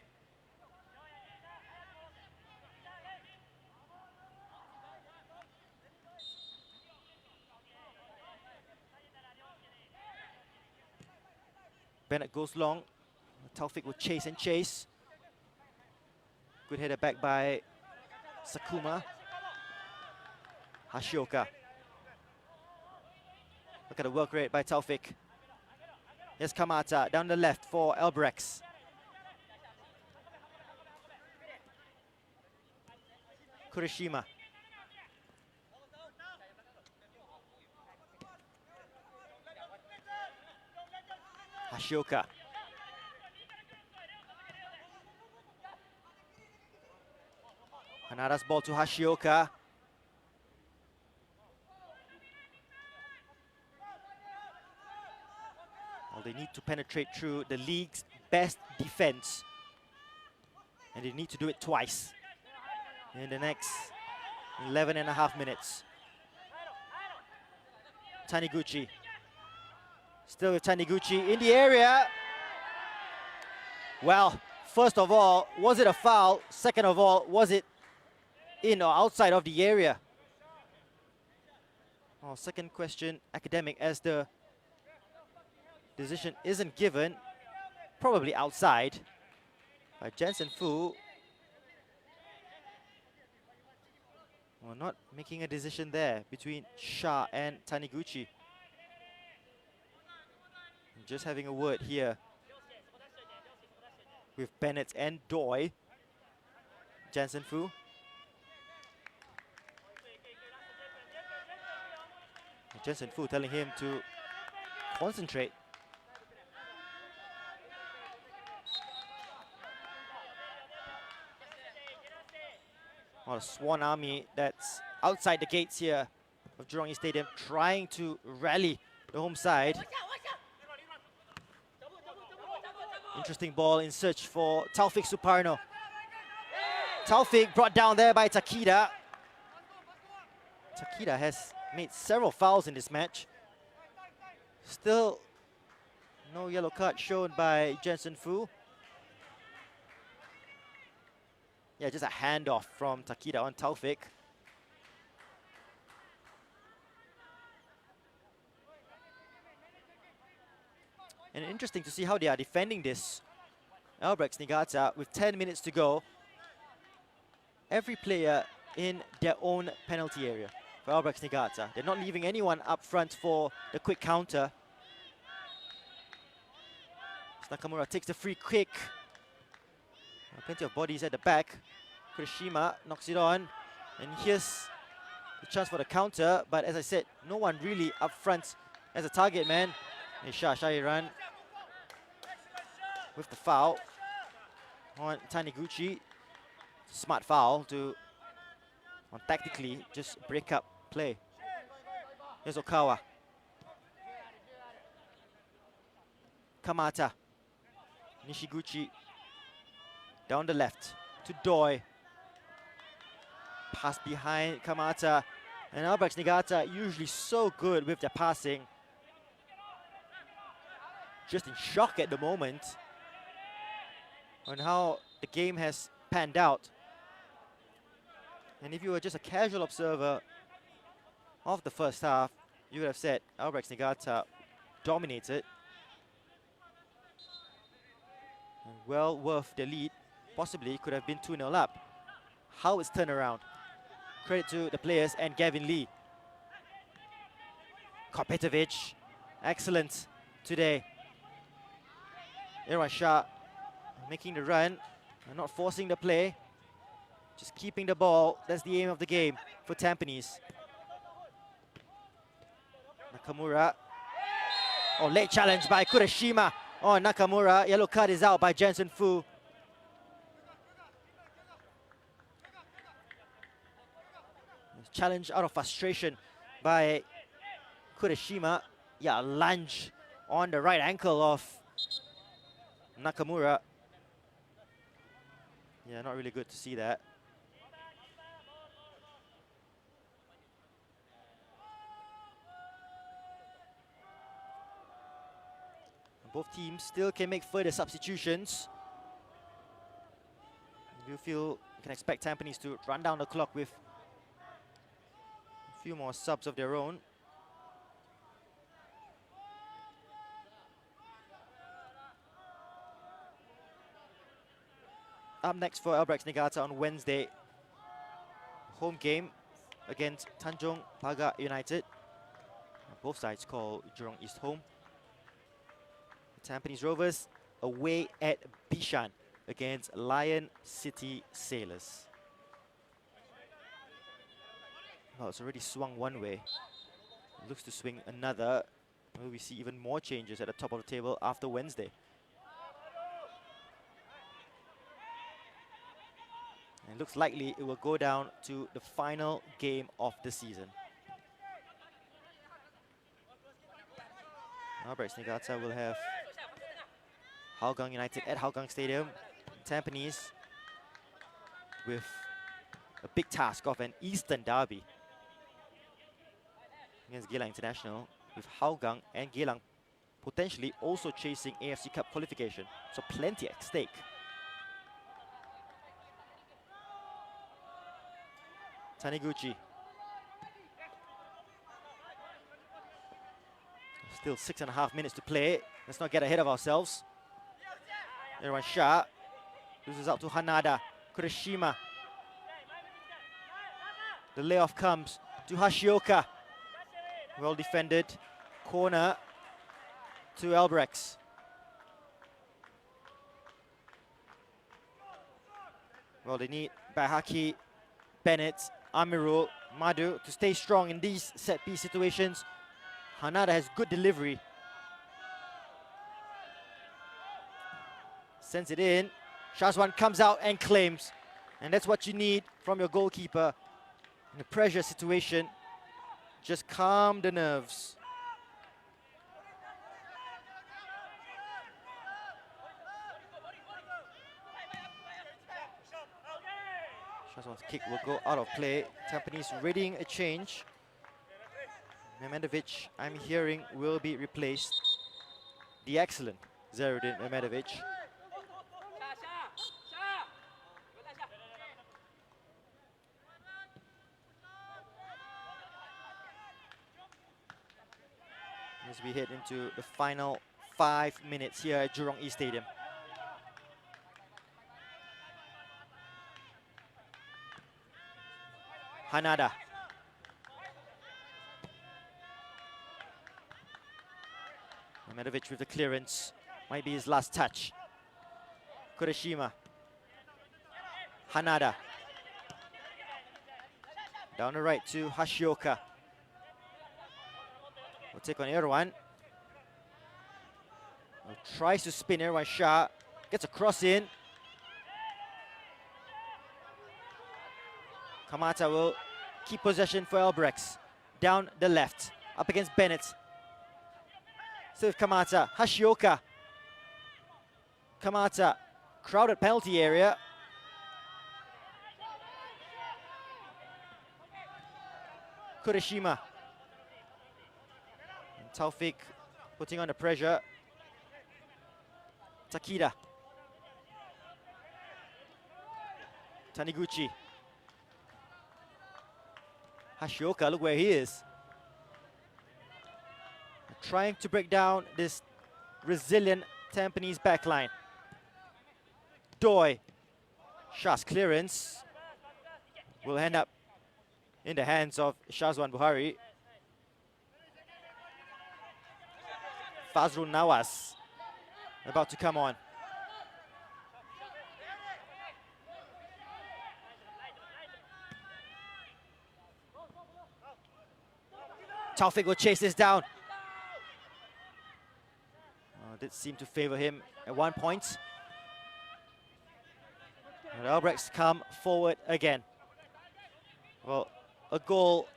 Bennett goes long. Taufik will chase and chase. Good header back by Sakuma. Hashioka. Look at the work rate by Taufik. Here's Kamata down the left for Albirex. Kurishima. Hashioka. Hanada's ball to Hashioka. Well, they need to penetrate through the league's best defense. And they need to do it twice in the next 11 and a half minutes. Taniguchi. Still with Taniguchi in the area. Well, first of all, was it a foul? Second of all, was it in or outside of the area? Oh, second question, academic, as the decision isn't given. Probably outside by Jensen Fu. Well, not making a decision there between Shah and Taniguchi. Just having a word here with Bennett and Doi. Jensen Fu. Jensen Fu telling him to concentrate. Well, a Swan Army that's outside the gates here of Jurong East Stadium, trying to rally the home side. Interesting ball in search for Taufik Suparno. Taufik brought down there by Takida. Takida has made several fouls in this match. Still no yellow card shown by Jensen Fu. Yeah, just a handoff from Takida on Taufik. And interesting to see how they are defending this. Albirex Niigata with 10 minutes to go. Every player in their own penalty area for Albirex Niigata. They're not leaving anyone up front for the quick counter. Nakamura takes the free kick. Plenty of bodies at the back. Kurishima knocks it on. And here's the chance for the counter. But as I said, no one really up front as a target man. Shairan with the foul on Taniguchi. Smart foul to tactically just break up play. Here's Okawa. Kamata. Nishiguchi down the left to Doi. Pass behind Kamata. And Albirex Niigata usually so good with their passing. Just in shock at the moment on how the game has panned out. And if you were just a casual observer of the first half, you would have said Albirex Niigata dominated. And well worth the lead. Possibly could have been 2-0 up. How it's turned around. Credit to the players and Gavin Lee. Kopetovic, excellent today. Irwan Shah making the run and not forcing the play. Just keeping the ball. That's the aim of the game for Tampines. Nakamura. Oh, late challenge by Kurishima. Oh, Nakamura. Yellow card is out by Jensen Fu. Challenge out of frustration by Kurishima. Yeah, a lunge on the right ankle of Nakamura. Yeah, not really good to see that. Both teams still can make further substitutions. You feel you can expect Tampines to run down the clock with a few more subs of their own. up next for Albirex Niigata on Wednesday. Home game against Tanjong Pagar United. Both sides call Jurong East home. Tampines Rovers away at Bishan against Lion City Sailors. Well, it's already swung one way. It looks to swing another. Will we see even more changes at the top of the table after Wednesday? And it looks likely it will go down to the final game of the season. Albirex Niigata will have Hougang United at Hougang Stadium. Tampines with a big task of an Eastern derby against Geylang International, with Hougang and Geylang potentially also chasing AFC Cup qualification. So plenty at stake. Taniguchi. Still 6.5 minutes to play. Let's not get ahead of ourselves. Everyone Shah loses out to Hanada. Kurashima. The layoff comes to Hashioka. Well defended. Corner to Albirex. Well, they need Bahaki, Bennett, Amirul, Madhu to stay strong in these set-piece situations. Hanada has good delivery. Sends it in. Shazwan comes out and claims. And that's what you need from your goalkeeper. In a pressure situation, just calm the nerves. Shazwan's kick will go out of play. Tampines readying a change. Memedovic, I'm hearing, will be replaced. The excellent Zainuddin Memedovic. As we head into the final 5 minutes here at Jurong East Stadium. Hanada. Memedovic with the clearance. Might be his last touch. Kurashima. Hanada. Down the right to Hashioka. Will take on Erwan. Tries to spin Erwan Shah. Gets a cross in. Kamata will keep possession for Albirex. Down the left. Up against Bennett. Still with Kamata. Hashioka. Kamata. Crowded penalty area. Kurashima. And Taufik putting on the pressure. Takida. Taniguchi. Hashioka, look where he is. Trying to break down this resilient Tampines backline. Doi. Shah's clearance will end up in the hands of Shazwan Buhari. Fazrul Nawas about to come on. Taufik will chase this down. Did seem to favor him at one point. And Albirex come forward again. Well, a goal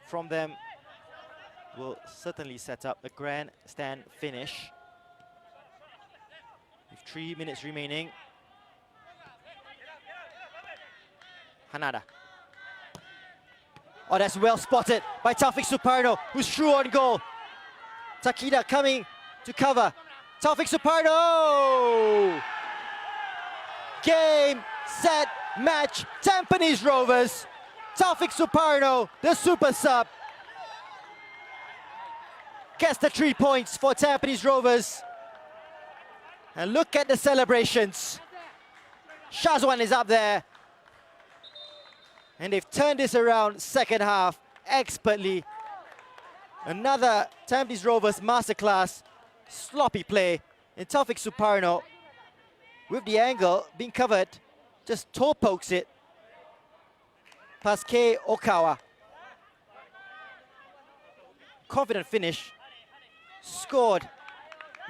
from them will certainly set up a grandstand finish. With 3 minutes remaining. Hanada. Oh, that's well spotted by Taufik Suparno, who's true on goal. Takida coming to cover. Taufik Suparno! Game, set, match. Tampines Rovers. Taufik Suparno, the super sub. Gets the 3 points for Tampines Rovers. And look at the celebrations. Shazwan is up there. And they've turned this around second half expertly. Another Tampines Rovers masterclass. Sloppy play in Taufik Suparno. With the angle being covered, just toe pokes it past Kei Okawa. Confident finish. Scored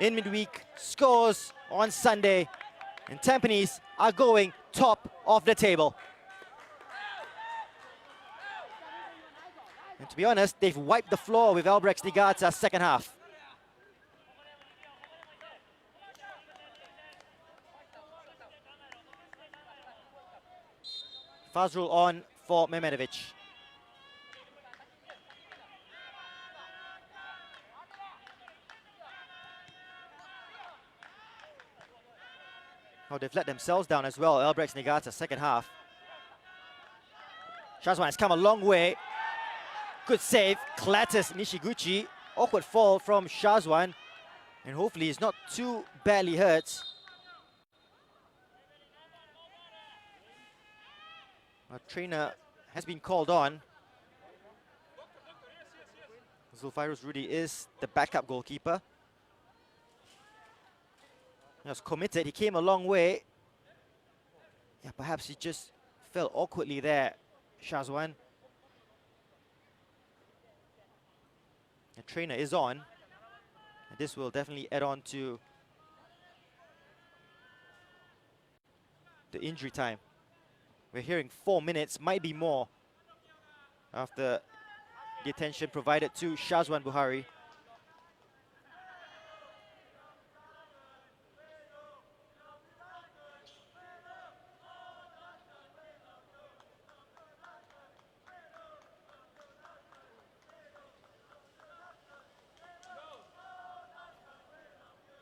in midweek, scores on Sunday. And Tampines are going top of the table. And to be honest, they've wiped the floor with Albirex Niigata second half. Fazrul on for Mehmedovic. Oh, they've let themselves down as well. Albirex Niigata second half. Shazwan has come a long way. Good save, clatters Nishiguchi. Awkward fall from Shazwan. And hopefully he's not too badly hurt. Our trainer has been called on. Zulfairos Rudy is the backup goalkeeper. He was committed, he came a long way. Yeah, perhaps he just fell awkwardly there, Shazwan. The trainer is on. And this will definitely add on to the injury time. We're hearing 4 minutes, might be more, after the attention provided to Shazwan Buhari.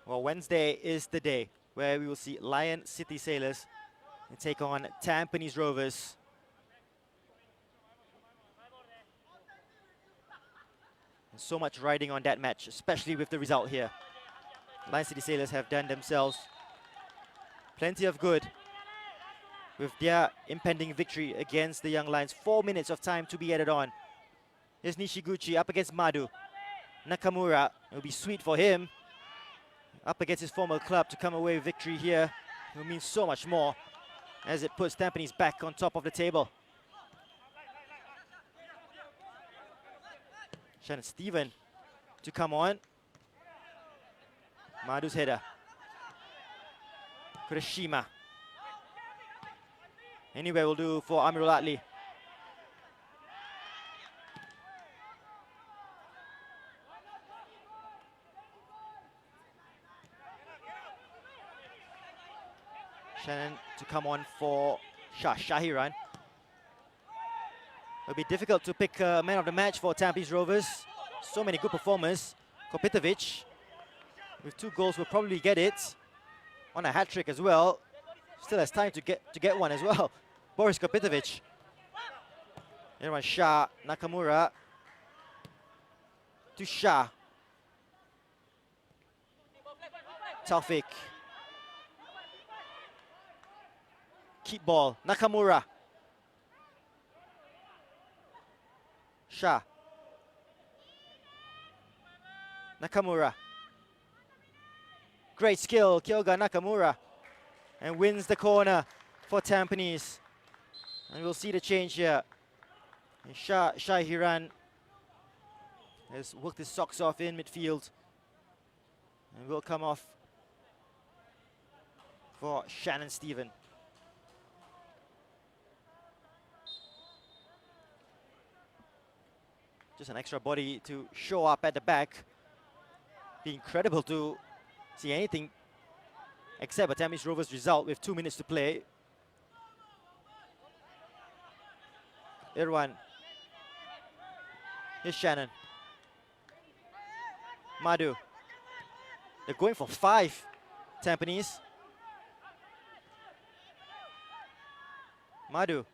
Well, Wednesday is the day where we will see Lion City Sailors and take on Tampines Rovers. And so much riding on that match, especially with the result here. Lion City Sailors have done themselves plenty of good with their impending victory against the Young Lions. 4 minutes of time to be added on. Here's Nishiguchi up against Madu. Nakamura, it will be sweet for him. Up against his former club to come away with victory here. It will mean so much more as it puts Tampines back on top of the table. Shannon Stephen to come on. Madu's header. Kurashima. Anywhere will do for Amirul Atli. Shannon to come on for Shahiran. It'll be difficult to pick a man of the match for Tampines Rovers. So many good performers. Kopitovic with 2 goals will probably get it. On a hat-trick as well. Still has time to get one as well. Boris Kopitovic. Everyone Shah, Nakamura. To Shah. Taufik. Keep ball, Nakamura. Shah. Nakamura. Great skill, Kyoga Nakamura. And wins the corner for Tampines. And we'll see the change here. And Shahiran has worked his socks off in midfield. And will come off for Shannon Stephen. Just an extra body to show up at the back. Be incredible to see anything except a Tampines Rovers result with 2 minutes to play. Irwan. Here's Shannon. Madu. They're going for 5, Tampines. Madu.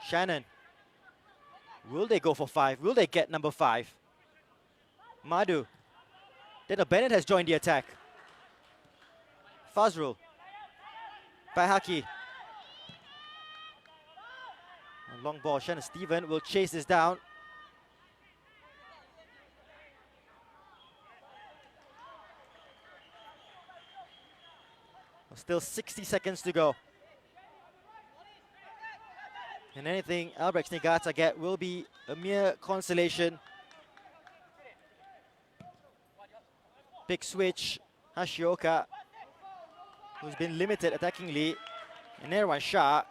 Shannon. Will they go for 5? Will they get number 5? Madu. Daniel Bennett has joined the attack. Fazrul. By Haki. A long ball. Shannon Stephen will chase this down. Still 60 seconds to go. And anything Albirex Niigata get will be a mere consolation. Big switch. Hashioka, who's been limited attackingly. And Erwan Shah,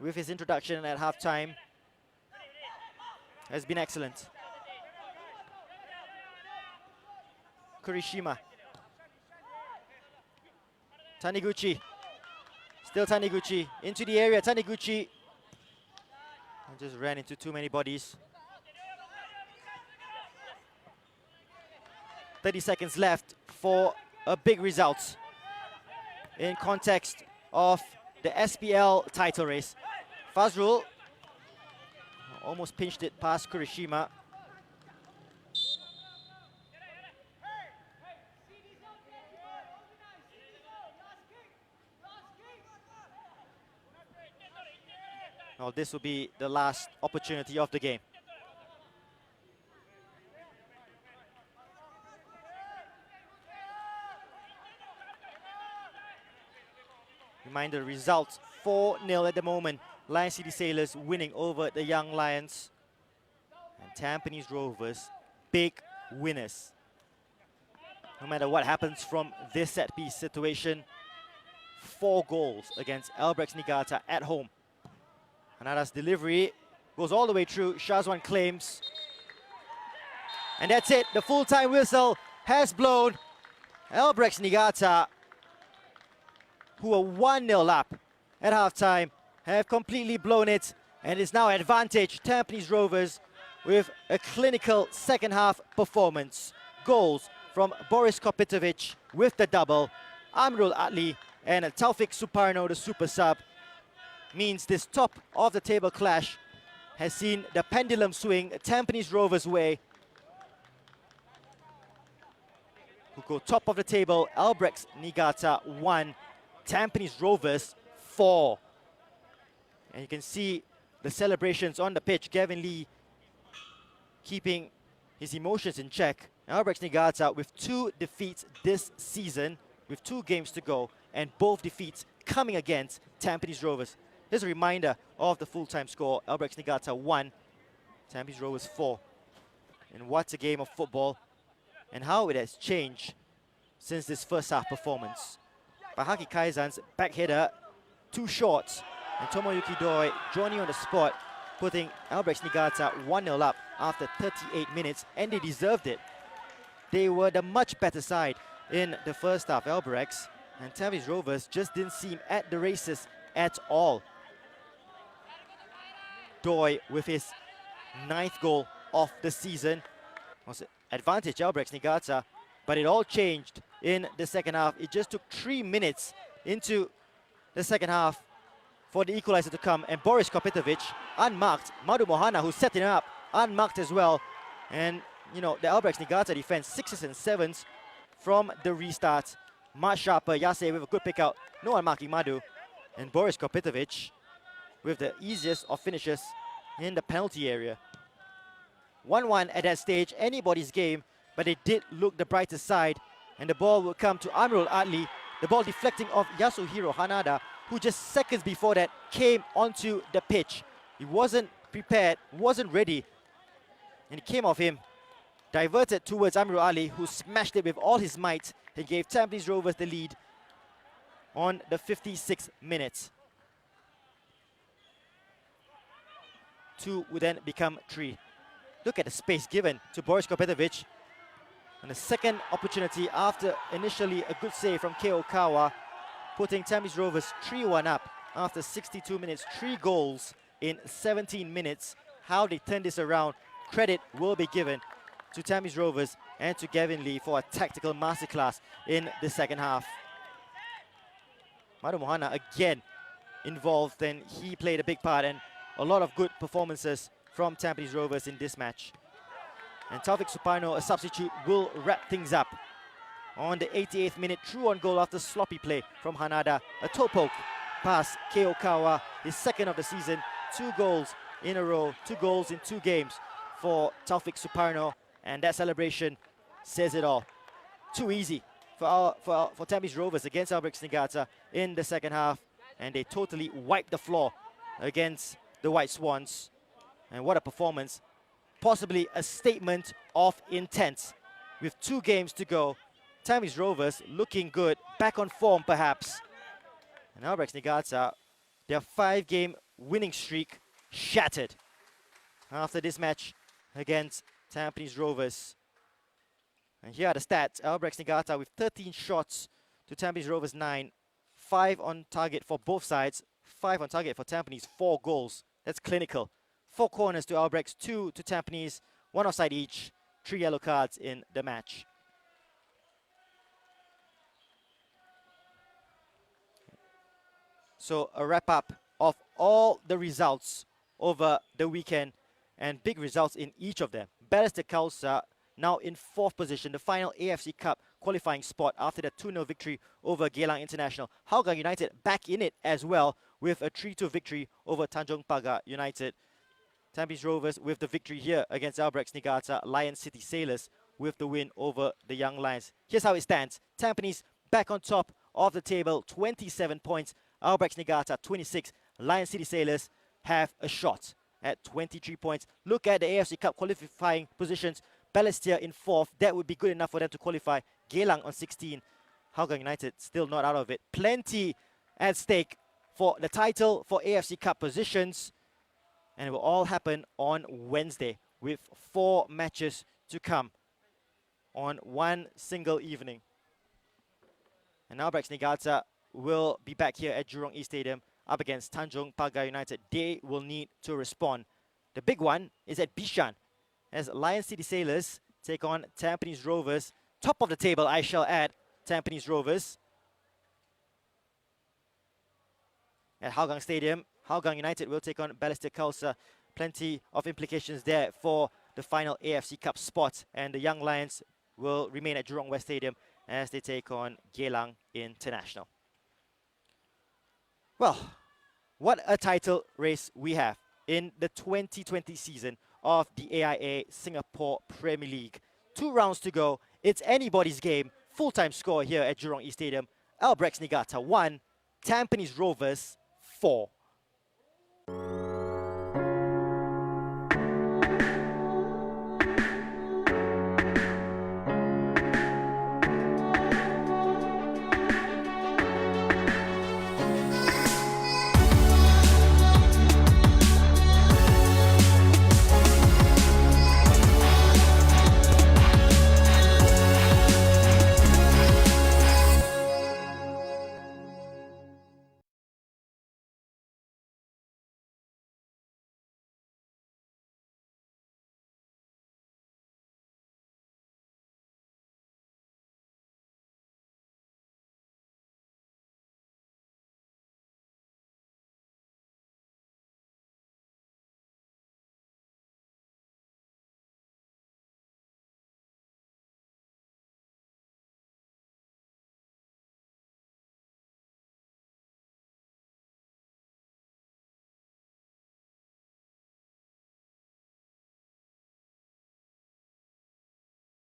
with his introduction at halftime, has been excellent. Kurishima. Taniguchi. Still Taniguchi. Into the area. Taniguchi. And just ran into too many bodies. 30 seconds left for a big result in context of the SPL title race. Fazrul almost pinched it past Kurishima. Now this will be the last opportunity of the game. Reminder, results 4-0 at the moment. Lion City Sailors winning over the Young Lions. And Tampines Rovers, big winners. No matter what happens from this set-piece situation, 4 goals against Albirex Niigata at home. Hanada's delivery goes all the way through. Shazwan claims. And that's it. The full-time whistle has blown. Albirex Niigata, who are 1-0 up at halftime, have completely blown it, and is now advantage Tampines Rovers with a clinical second half performance. Goals from Boris Kopitovic with the double, Amrul Atli and Taufik Suparno, the super sub, means this top of the table clash has seen the pendulum swing Tampines Rovers' way, who go top of the table. Albirex Niigata 1, Tampines Rovers 4. And you can see the celebrations on the pitch. Gavin Lee keeping his emotions in check. Albirex Niigata with 2 defeats this season, with 2 games to go, and both defeats coming against Tampines Rovers. Here's a reminder of the full-time score. Albirex Niigata 1, Tampines Rovers 4. And what a game of football, and how it has changed since this first half performance. Bahaki Kaizan's back header, too short, and Tomoyuki Doi joining on the spot, putting Albirex Niigata 1-0 up after 38 minutes, and they deserved it. They were the much better side in the first half, Albirex, and Tampines Rovers just didn't seem at the races at all. Doi with his 9th goal of the season was advantage Albirex Niigata, but it all changed in the second half. It just took 3 minutes into the second half for the equalizer to come, and Boris Kopitovic unmarked. Madu Mohana, who set him up, unmarked as well. And you know, the Albirex Niigata defense 6s and 7s from the restart. Much sharper. Yase with a good pick out, no one marking Madu, and Boris Kopitovic with the easiest of finishes in the penalty area. 1-1 at that stage, anybody's game, but it did look the brighter side, and the ball will come to Amrul Atli. The ball deflecting off Yasuhiro Hanada, who just seconds before that came onto the pitch. He wasn't prepared, wasn't ready, and it came off him. Diverted towards Amrul Ali, who smashed it with all his might and gave Tampines Rovers the lead on the 56th minute. 2 would then become 3. Look at the space given to Boris Kopetovic. And a second opportunity after initially a good save from Keo Kawa, putting Tampines Rovers 3-1 up after 62 minutes. 3 goals in 17 minutes. How they turn this around, credit will be given to Tampines Rovers and to Gavin Lee for a tactical masterclass in the second half. Madu Mohana again involved, and he played a big part, and a lot of good performances from Tampines Rovers in this match. And Taufik Suparno, a substitute, will wrap things up. On the 88th minute, true on goal after sloppy play from Hanada. A toe poke past Keokawa, his second of the season. 2 goals in a row, 2 goals in 2 games for Taufik Suparno. And that celebration says it all. Too easy for Tampines Rovers against Albirex Niigata in the second half. And they totally wiped the floor against the White Swans. And what a performance. Possibly a statement of intent. With 2 games to go, Tampines Rovers looking good, back on form perhaps. And Albirex Niigata, their 5-game winning streak shattered after this match against Tampines Rovers. And here are the stats. Albirex Niigata with 13 shots to Tampines Rovers 9. 5 on target for both sides. 5 on target for Tampines, 4 goals. That's clinical. 4 corners to Albirex, 2 to Tampines, 1 offside each. 3 yellow cards in the match. So a wrap-up of all the results over the weekend, and big results in each of them. Balestier Khalsa now in 4th position, the final AFC Cup qualifying spot after the 2-0 victory over Geylang International. Hougang United back in it as well with a 3-2 victory over Tanjong Pagar United. Tampines Rovers with the victory here against Albirex Niigata. Lion City Sailors with the win over the Young Lions. Here's how it stands. Tampines back on top of the table, 27 points. Albirex Niigata 26. Lion City Sailors have a shot at 23 points. Look at the AFC Cup qualifying positions. Balestier in 4th. That would be good enough for them to qualify. Geylang on 16. Hougang United still not out of it. Plenty at stake for the title, for AFC Cup positions. And it will all happen on Wednesday with 4 matches to come on one single evening. And Albirex Niigata will be back here at Jurong East Stadium up against Tanjong Pagar United. They will need to respond. The big one is at Bishan as Lion City Sailors take on Tampines Rovers. Top of the table, I shall add, Tampines Rovers. At Hougang Stadium, Hougang United will take on Balestier Khalsa. Plenty of implications there for the final AFC Cup spot. And the Young Lions will remain at Jurong West Stadium as they take on Geylang International. Well, what a title race we have in the 2020 season of the AIA Singapore Premier League. 2 rounds to go. It's anybody's game. Full-time score here at Jurong East Stadium. Albirex Niigata 1, Tampines Rovers 4.